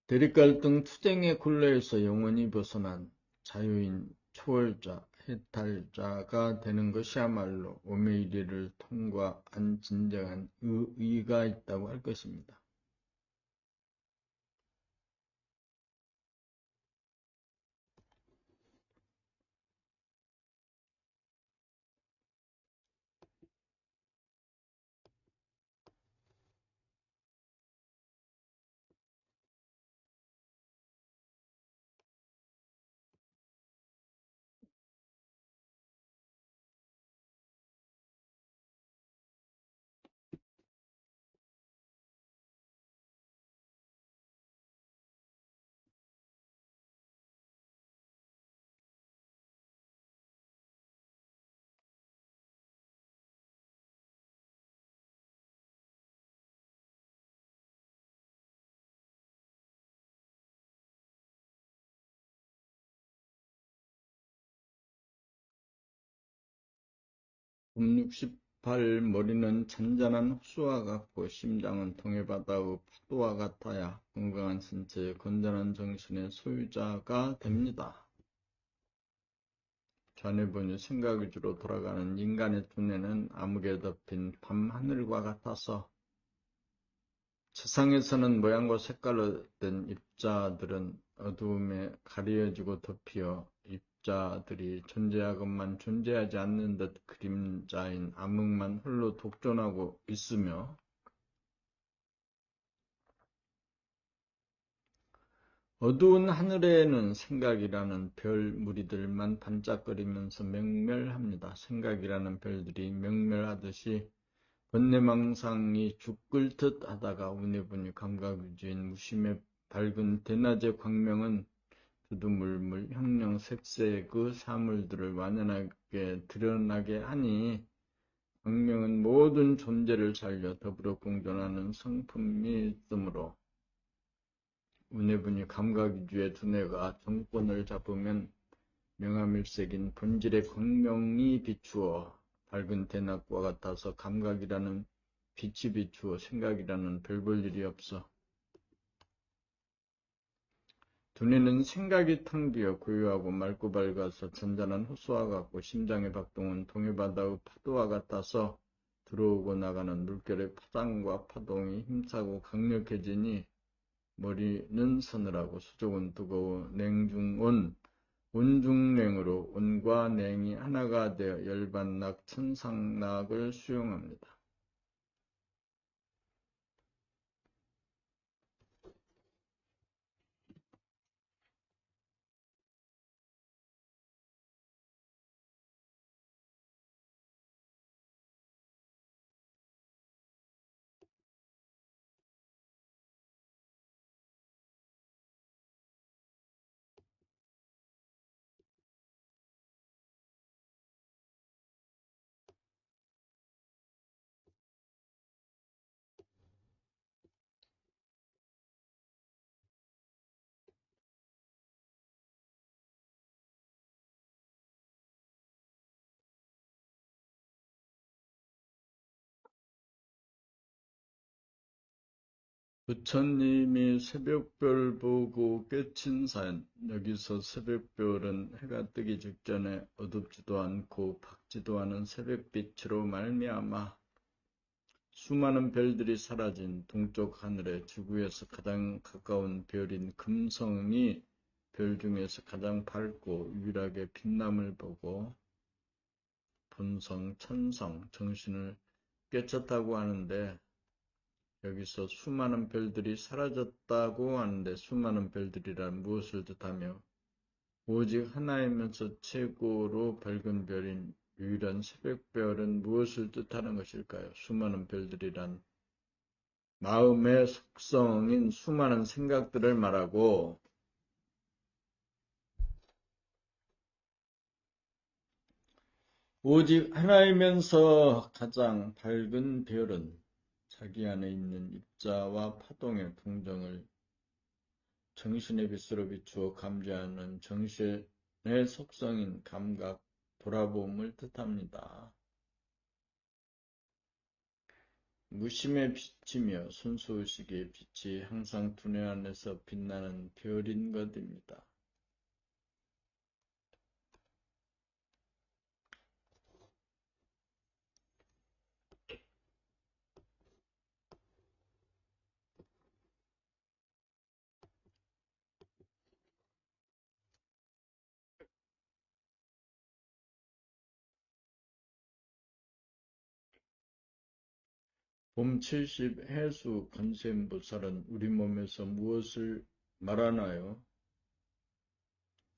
대립갈등 투쟁의 굴레에서 영원히 벗어난 자유인 초월자, 해탈자가 되는 것이야말로 오메이리를 통과한 진정한 의의가 있다고 할 것입니다. 금68 머리는 잔잔한 호수와 같고 심장은 동해바다의 파도와 같아야 건강한 신체의 건전한 정신의 소유자가 됩니다. 전에 보니 생각 위주로 돌아가는 인간의 두뇌는 암흑에 덮인 밤하늘과 같아서 세상에서는 모양과 색깔로 된 입자들은 어두움에 가려지고 덮여 입자들이 존재하건만 존재하지 않는 듯 그림자인 암흑만 홀로 독존하고 있으며 어두운 하늘에는 생각이라는 별 무리들만 반짝거리면서 명멸합니다. 생각이라는 별들이 명멸하듯이 번뇌망상이 죽을 듯 하다가 운해분이 감각위주인 무심의 밝은 대낮의 광명은 두두물물 형형색색 그 사물들을 완연하게 드러나게 하니 광명은 모든 존재를 살려 더불어 공존하는 성품이 있으므로 운해분이 감각위주의 두뇌가 정권을 잡으면 명암일색인 본질의 광명이 비추어 밝은 대낮과 같아서 감각이라는 빛이 비추어 생각이라는 별 볼 일이 없어. 두뇌는 생각이 텅 비어 고요하고 맑고 밝아서 잔잔한 호수와 같고 심장의 박동은 동해바다의 파도와 같아서 들어오고 나가는 물결의 파장과 파동이 힘차고 강력해지니 머리는 서늘하고 수족은 뜨거워 냉중온 온중냉으로 온과 냉이 하나가 되어 열반낙 천상낙을 수용합니다. 부처님이 새벽별 보고 깨친 사연. 여기서 새벽별은 해가 뜨기 직전에 어둡지도 않고 밝지도 않은 새벽빛으로 말미암아 수많은 별들이 사라진 동쪽 하늘에 지구에서 가장 가까운 별인 금성이 별 중에서 가장 밝고 유일하게 빛남을 보고 본성, 천성, 정신을 깨쳤다고 하는데 여기서 수많은 별들이 사라졌다고 하는데 수많은 별들이란 무엇을 뜻하며 오직 하나이면서 최고로 밝은 별인 유일한 새벽별은 무엇을 뜻하는 것일까요? 수많은 별들이란 마음의 속성인 수많은 생각들을 말하고 오직 하나이면서 가장 밝은 별은 자기 안에 있는 입자와 파동의 동정을 정신의 빛으로 비추어 감지하는 정신의 속성인 감각, 돌아봄을 뜻합니다. 무심의 빛이며 순수의식의 빛이 항상 두뇌 안에서 빛나는 별인 것입니다. 봄 70 해수 관세음보살은 우리 몸에서 무엇을 말하나요?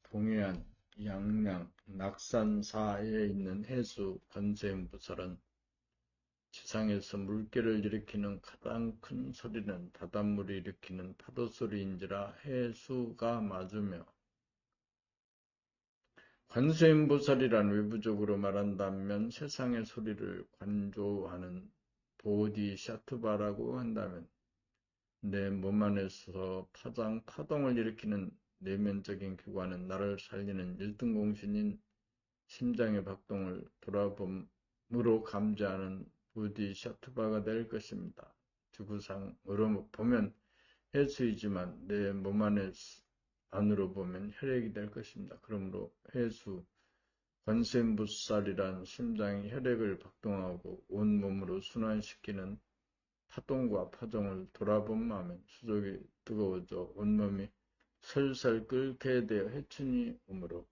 동해안, 양양, 낙산사에 있는 해수 관세음보살은 지상에서 물결을 일으키는 가장 큰 소리는 바닷물이 일으키는 파도 소리인지라 해수가 맞으며, 관세음보살이란 외부적으로 말한다면 세상의 소리를 관조하는 보디샤트바라고 한다면 내 몸 안에서 파동을 일으키는 내면적인 기관은 나를 살리는 일등공신인 심장의 박동을 돌아봄으로 감지하는 보디샤트바가 될 것입니다. 지구상으로 보면 해수이지만 내 몸 안으로 보면 혈액이 될 것입니다. 그러므로 해수, 관세음보살이란 심장이 혈액을 박동하고 온 몸으로 순환시키는 파동과 파종을 돌아봄하면 수족이 뜨거워져 온몸이 설설 끓게 되어 해춘이 오므로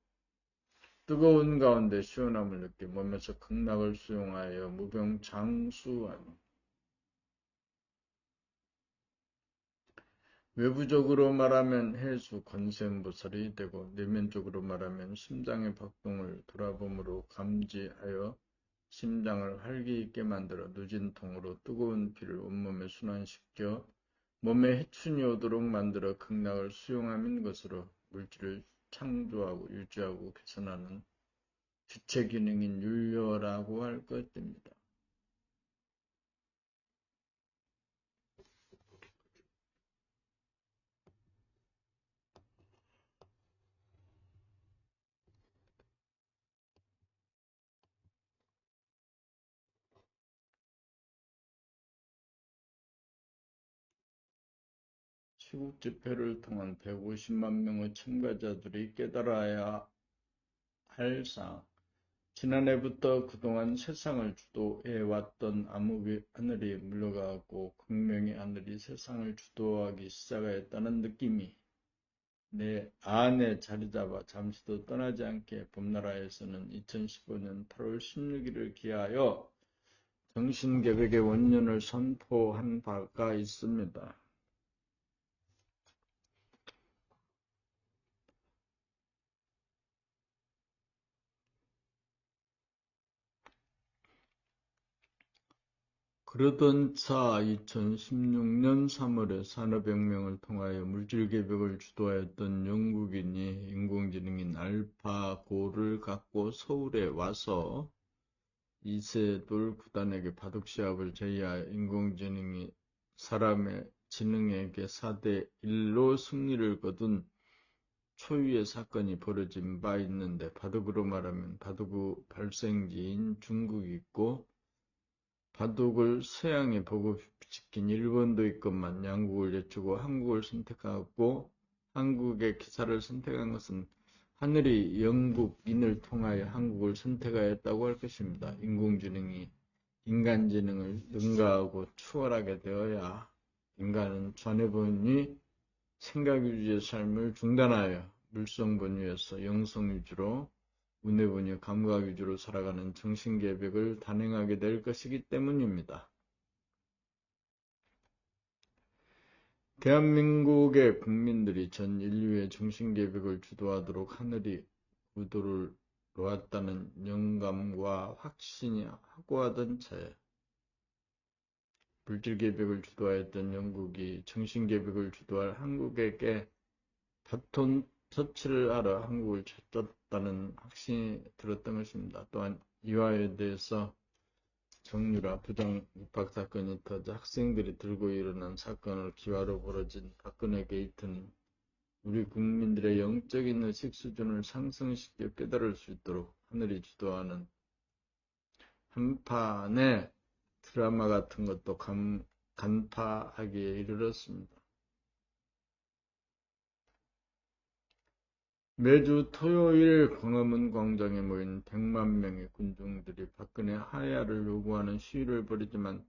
뜨거운 가운데 시원함을 느끼 몸에서 극락을 수용하여 무병장수하니, 외부적으로 말하면 해수 관세음보살이 되고 내면적으로 말하면 심장의 박동을 돌아봄으로 감지하여 심장을 활기 있게 만들어 누진통으로 뜨거운 피를 온몸에 순환시켜 몸에 해춘이 오도록 만들어 극락을 수용함인 것으로 물질을 창조하고 유지하고 개선하는 주체 기능인 윤료라고 할 것입니다. 시국 집회를 통한 150만 명의 참가자들이 깨달아야 할 사항. 지난해부터 그동안 세상을 주도해왔던 암흑의 하늘이 물러가고 극명의 하늘이 세상을 주도하기 시작하였다는 느낌이 내 안에 자리잡아 잠시도 떠나지 않게 봄나라에서는 2015년 8월 16일을 기하여 정신개벽의 원년을 선포한 바가 있습니다. 그러던 차 2016년 3월에 산업혁명을 통하여 물질개벽을 주도하였던 영국인이 인공지능인 알파고를 갖고 서울에 와서 이세돌 구단에게 바둑시합을 제의하여 인공지능이 사람의 지능에게 4대 1로 승리를 거둔 초유의 사건이 벌어진 바 있는데, 바둑으로 말하면 바둑의 발생지인 중국이 있고 바둑을 서양에 보급시킨 일본도 있건만 양국을 여쭈고 한국을 선택하고 한국의 기사를 선택한 것은 하늘이 영국인을 통하여 한국을 선택하였다고 할 것입니다. 인공지능이 인간지능을 능가하고 추월하게 되어야 인간은 전해본위 생각위주의 삶을 중단하여 물성본위에서 영성위주로 운해본위 감각위주로 살아가는 정신개벽을 단행하게 될 것이기 때문입니다. 대한민국의 국민들이 전 인류의 정신개벽을 주도하도록 하늘이 구도를 놓았다는 영감과 확신이 확고하던 차에 물질개벽을 주도하였던 영국이 정신개벽을 주도할 한국에게 바톤 터치를 하러 한국을 찾았다는 확신이 들었던 것입니다. 또한 이화에 대해서 정유라 부당 입학 사건이 터져 학생들이 들고 일어난 사건을 기화로 벌어진 박근혜 게이트는 우리 국민들의 영적인 의식 수준을 상승시켜 깨달을 수 있도록 하늘이 주도하는 한판의 드라마 같은 것도 간파하기에 이르렀습니다. 매주 토요일 광화문 광장에 모인 100만 명의 군중들이 박근혜 하야를 요구하는 시위를 벌이지만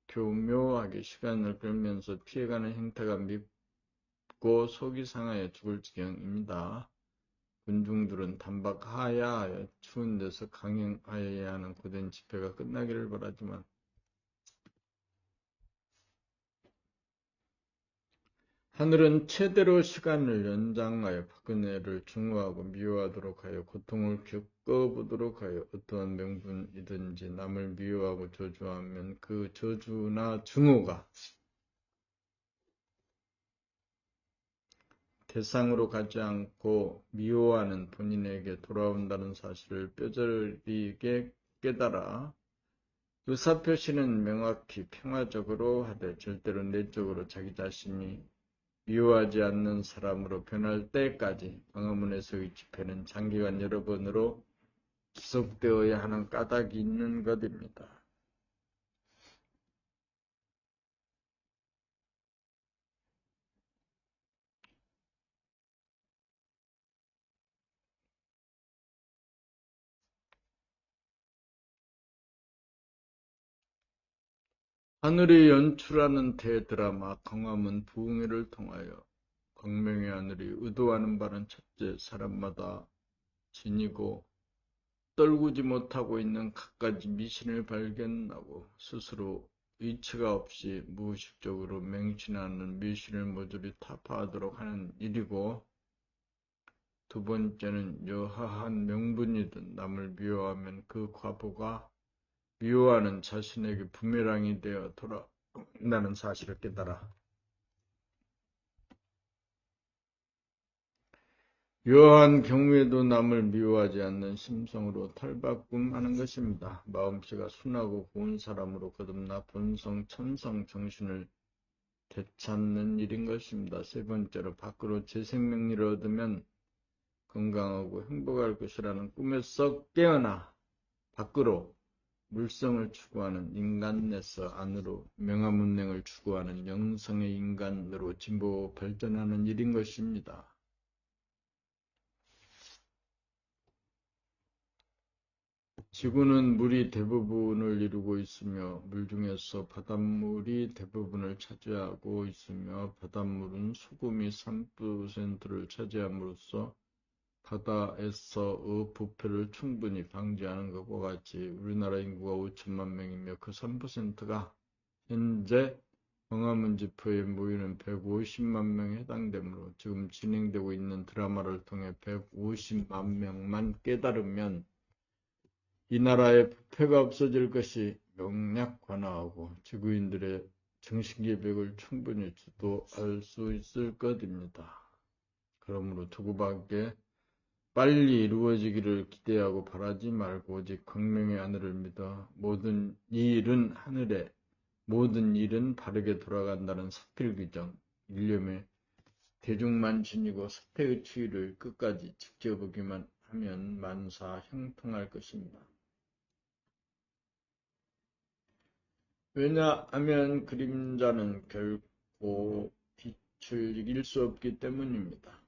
교묘하게 시간을 끌면서 피해가는 행태가 밉고 속이 상하여 죽을 지경입니다. 군중들은 단박 하야하여 추운 데서 강행하여야 하는 고된 집회가 끝나기를 바라지만 하늘은 최대로 시간을 연장하여 박근혜를 증오하고 미워하도록 하여 고통을 겪어보도록 하여 어떠한 명분이든지 남을 미워하고 저주하면 그 저주나 증오가 대상으로 가지 않고 미워하는 본인에게 돌아온다는 사실을 뼈저리게 깨달아 의사표시는 명확히 평화적으로 하되 절대로 내적으로 자기 자신이 미워하지 않는 사람으로 변할 때까지 광화문에서의 집회는 장기간 여러 번으로 지속되어야 하는 까닭이 있는 것입니다. 하늘이 연출하는 대드라마 광화문 부흥회를 통하여 광명의 하늘이 의도하는 바는 첫째, 사람마다 지니고 떨구지 못하고 있는 갖가지 미신을 발견하고 스스로 의치가 없이 무의식적으로 맹신하는 미신을 모조리 타파하도록 하는 일이고, 두 번째는 여하한 명분이든 남을 미워하면 그 과보가 미워하는 자신에게 부메랑이 되어 돌아온다는 사실을 깨달아 묘한 경우에도 남을 미워하지 않는 심성으로 탈바꿈하는 것입니다. 마음씨가 순하고 고운 사람으로 거듭나 본성, 천성, 정신을 되찾는 일인 것입니다. 세 번째로 밖으로 재생명리를 얻으면 건강하고 행복할 것이라는 꿈에서 깨어나 밖으로 물성을 추구하는 인간에서 안으로 명화문맹을 추구하는 영성의 인간으로 진보 발전하는 일인 것입니다. 지구는 물이 대부분을 이루고 있으며 물 중에서 바닷물이 대부분을 차지하고 있으며 바닷물은 소금이 3%를 차지함으로써 바다에서의 부패를 충분히 방지하는 것과 같이 우리나라 인구가 5천만 명이며 그 3%가 현재 광화문 집회에 모이는 150만 명에 해당되므로 지금 진행되고 있는 드라마를 통해 150만 명만 깨달으면 이 나라의 부패가 없어질 것이 명약관화하고 지구인들의 정신기백을 충분히 주도할 수 있을 것입니다. 그러므로 두고밖에 빨리 이루어지기를 기대하고 바라지 말고 오직 광명의 하늘을 믿어 모든 일은 바르게 돌아간다는 사필규정, 일념의 대중만신이고 사태의 추이를 끝까지 지켜보기만 하면 만사 형통할 것입니다. 왜냐하면 그림자는 결코 빛을 이길 수 없기 때문입니다.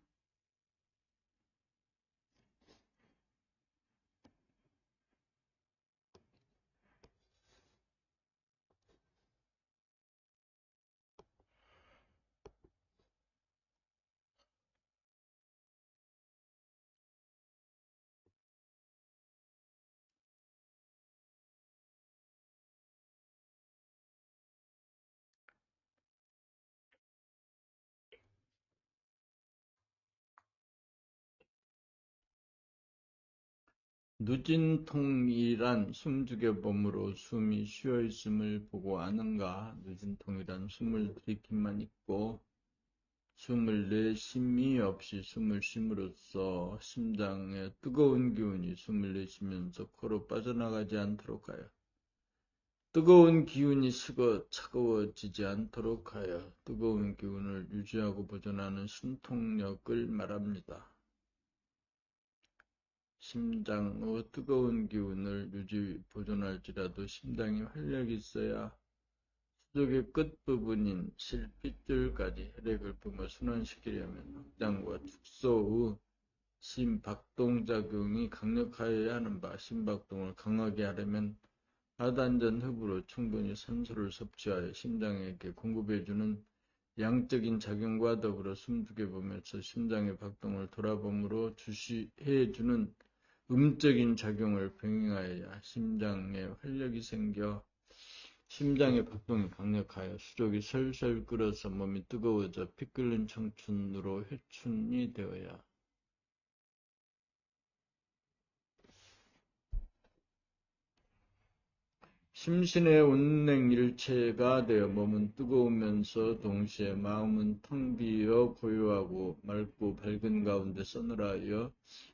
누진통이란 숨죽여 봄으로 숨이 쉬어있음을 보고 아는가. 누진통이란 숨을 들이키만 있고 숨을 내쉼이 없이 숨을 쉼으로써 심장에 뜨거운 기운이 숨을 내쉬면서 코로 빠져나가지 않도록 하여 뜨거운 기운이 식어 차가워지지 않도록 하여 뜨거운 기운을 유지하고 보존하는 신통력을 말합니다. 심장의 뜨거운 기운을 유지 보존할지라도 심장에 활력이 있어야 수족의 끝부분인 실핏줄까지 혈액을 뿜어 순환시키려면 확장과 축소의 심박동작용이 강력하여야 하는 바, 심박동을 강하게 하려면 하단전 흡으로 충분히 산소를 섭취하여 심장에게 공급해주는 양적인 작용과 더불어 숨죽여 보면서 심장의 박동을 돌아봄으로 주시해주는 음적인 작용을 병행하여야 심장에 활력이 생겨 심장의 박동이 강력하여 수족이 설설 끓어서 몸이 뜨거워져 피 끓는 청춘으로 회춘이 되어야 심신의 운행일체가 되어 몸은 뜨거우면서 동시에 마음은 텅 비어 고요하고 맑고 밝은 가운데 서늘하여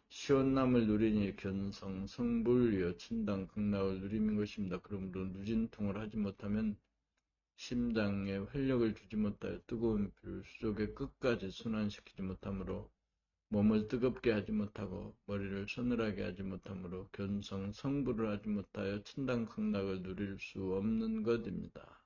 시원함을 누리니 견성, 성불이여 천당 극락을 누리는 것입니다. 그러므로 누진통을 하지 못하면 심장에 활력을 주지 못하여 뜨거운 피를 수족의 끝까지 순환시키지 못하므로 몸을 뜨겁게 하지 못하고 머리를 서늘하게 하지 못하므로 견성, 성불을 하지 못하여 천당 극락을 누릴 수 없는 것입니다.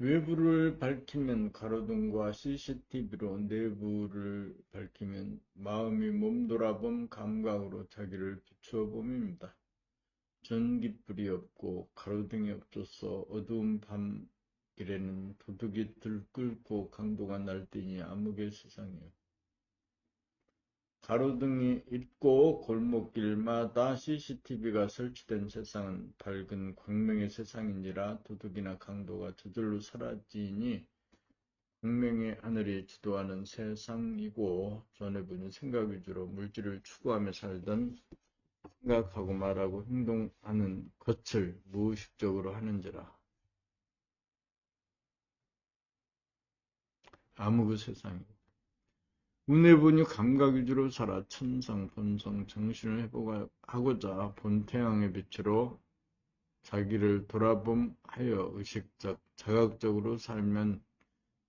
외부를 밝히면 가로등과 CCTV로 내부를 밝히면 마음이 몸돌아봄 감각으로 자기를 비추어 봄입니다. 전깃불이 없고 가로등이 없어서 어두운 밤길에는 도둑이 들끓고 강도가 날뛰니 암흑의 세상이요. 가로등이 있고 골목길마다 CCTV가 설치된 세상은 밝은 광명의 세상인지라 도둑이나 강도가 저절로 사라지니 광명의 하늘이 주도하는 세상이고 전에분이 생각 위주로 물질을 추구하며 살던 생각하고 말하고 행동하는 것을 무의식적으로 하는지라 암흑의 세상이고 운해분이 감각 위주로 살아 천상, 본성, 정신을 회복하고자 본태양의 빛으로 자기를 돌아봄하여 의식적, 자각적으로 살면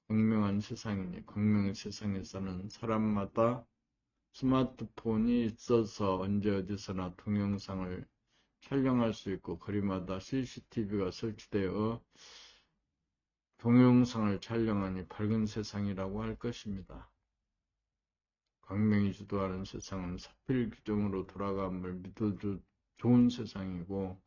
광명한 세상이니 광명의 세상에서는 사람마다 스마트폰이 있어서 언제 어디서나 동영상을 촬영할 수 있고 거리마다 CCTV가 설치되어 동영상을 촬영하니 밝은 세상이라고 할 것입니다. 광명이 주도하는 세상은 사필 규정으로 돌아감을 믿어도 좋은 세상이고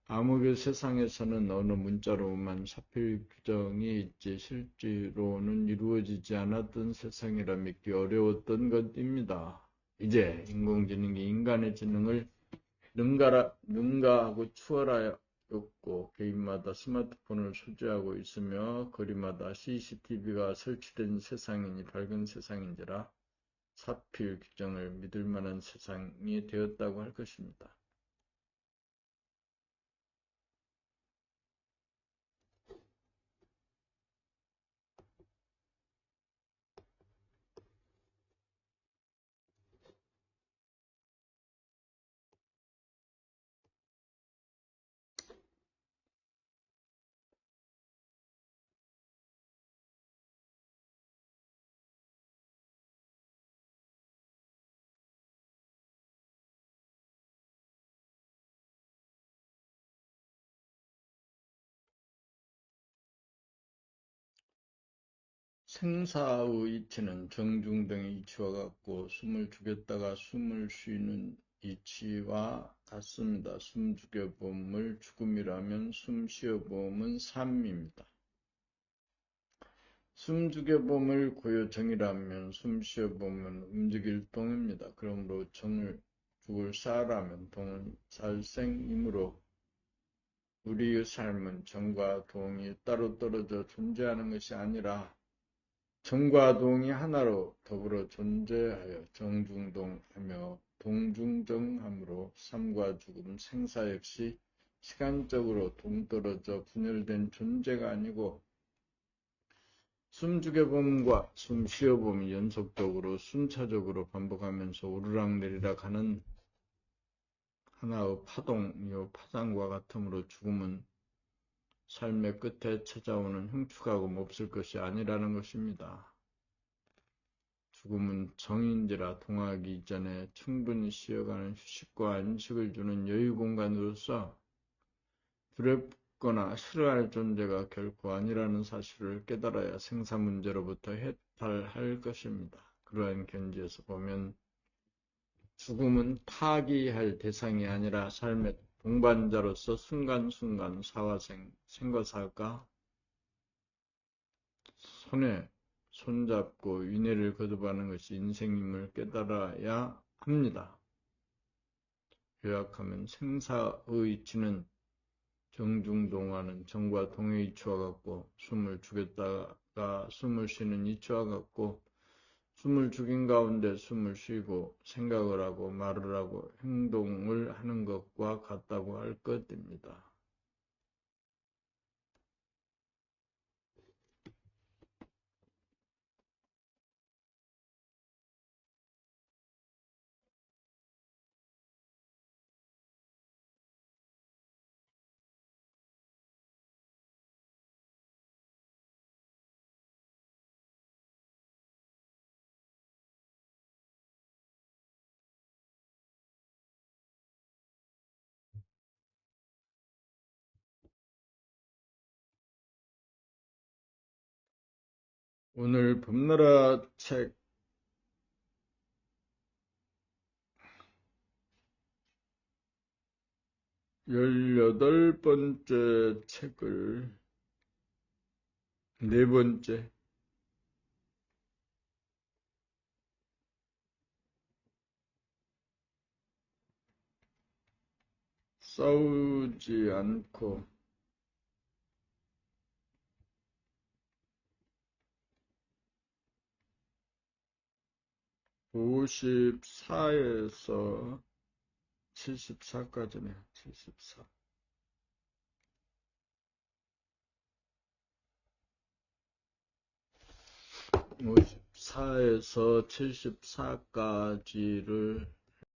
암흑의 세상에서는 어느 문자로만 사필 규정이 있지 실제로는 이루어지지 않았던 세상이라 믿기 어려웠던 것입니다. 이제 인공지능이 인간의 지능을 능가하고 추월하였고 개인마다 스마트폰을 소지하고 있으며 거리마다 CCTV가 설치된 세상이니 밝은 세상인지라 사필 규정을 믿을 만한 세상이 되었다고 할 것입니다. 생사의 이치는 정중등의 이치와 같고 숨을 죽였다가 숨을 쉬는 이치와 같습니다. 숨 죽여봄을 죽음이라면 숨 쉬어봄은 삶입니다. 숨 죽여봄을 고요정이라면 숨 쉬어봄은 움직일 동입니다. 그러므로 정을 죽을 사람은 동살생이므로 우리의 삶은 정과 동이 따로 떨어져 존재하는 것이 아니라 정과 동이 하나로 더불어 존재하여 정중동하며 동중정함으로 삶과 죽음, 생사 역시 시간적으로 동떨어져 분열된 존재가 아니고 숨죽여봄과 숨쉬어봄이 연속적으로 순차적으로 반복하면서 오르락내리락 하는 하나의 파동이요 파장과 같으므로 죽음은 삶의 끝에 찾아오는 흉측하고 몹쓸 것이 아니라는 것입니다. 죽음은 정인지라 동하기 이전에 충분히 쉬어가는 휴식과 안식을 주는 여유 공간으로서 두렵거나 싫어할 존재가 결코 아니라는 사실을 깨달아야 생사 문제로부터 해탈할 것입니다. 그러한 견지에서 보면 죽음은 타기할 대상이 아니라 삶의 동반자로서 순간순간 사화생, 생과사가 손에 손잡고 위내를 거듭하는 것이 인생임을 깨달아야 합니다. 요약하면 생사의 이치는 정중동화는 정과 동의 이치와 같고 숨을 죽였다가 숨을 쉬는 이치와 같고 숨을 죽인 가운데 숨을 쉬고 생각을 하고 말을 하고 행동을 하는 것과 같다고 할 것입니다. 오늘 범나라 책 18번째 책을 네 번째 싸우지 않고 54에서 74까지네. 74. 54에서 74까지를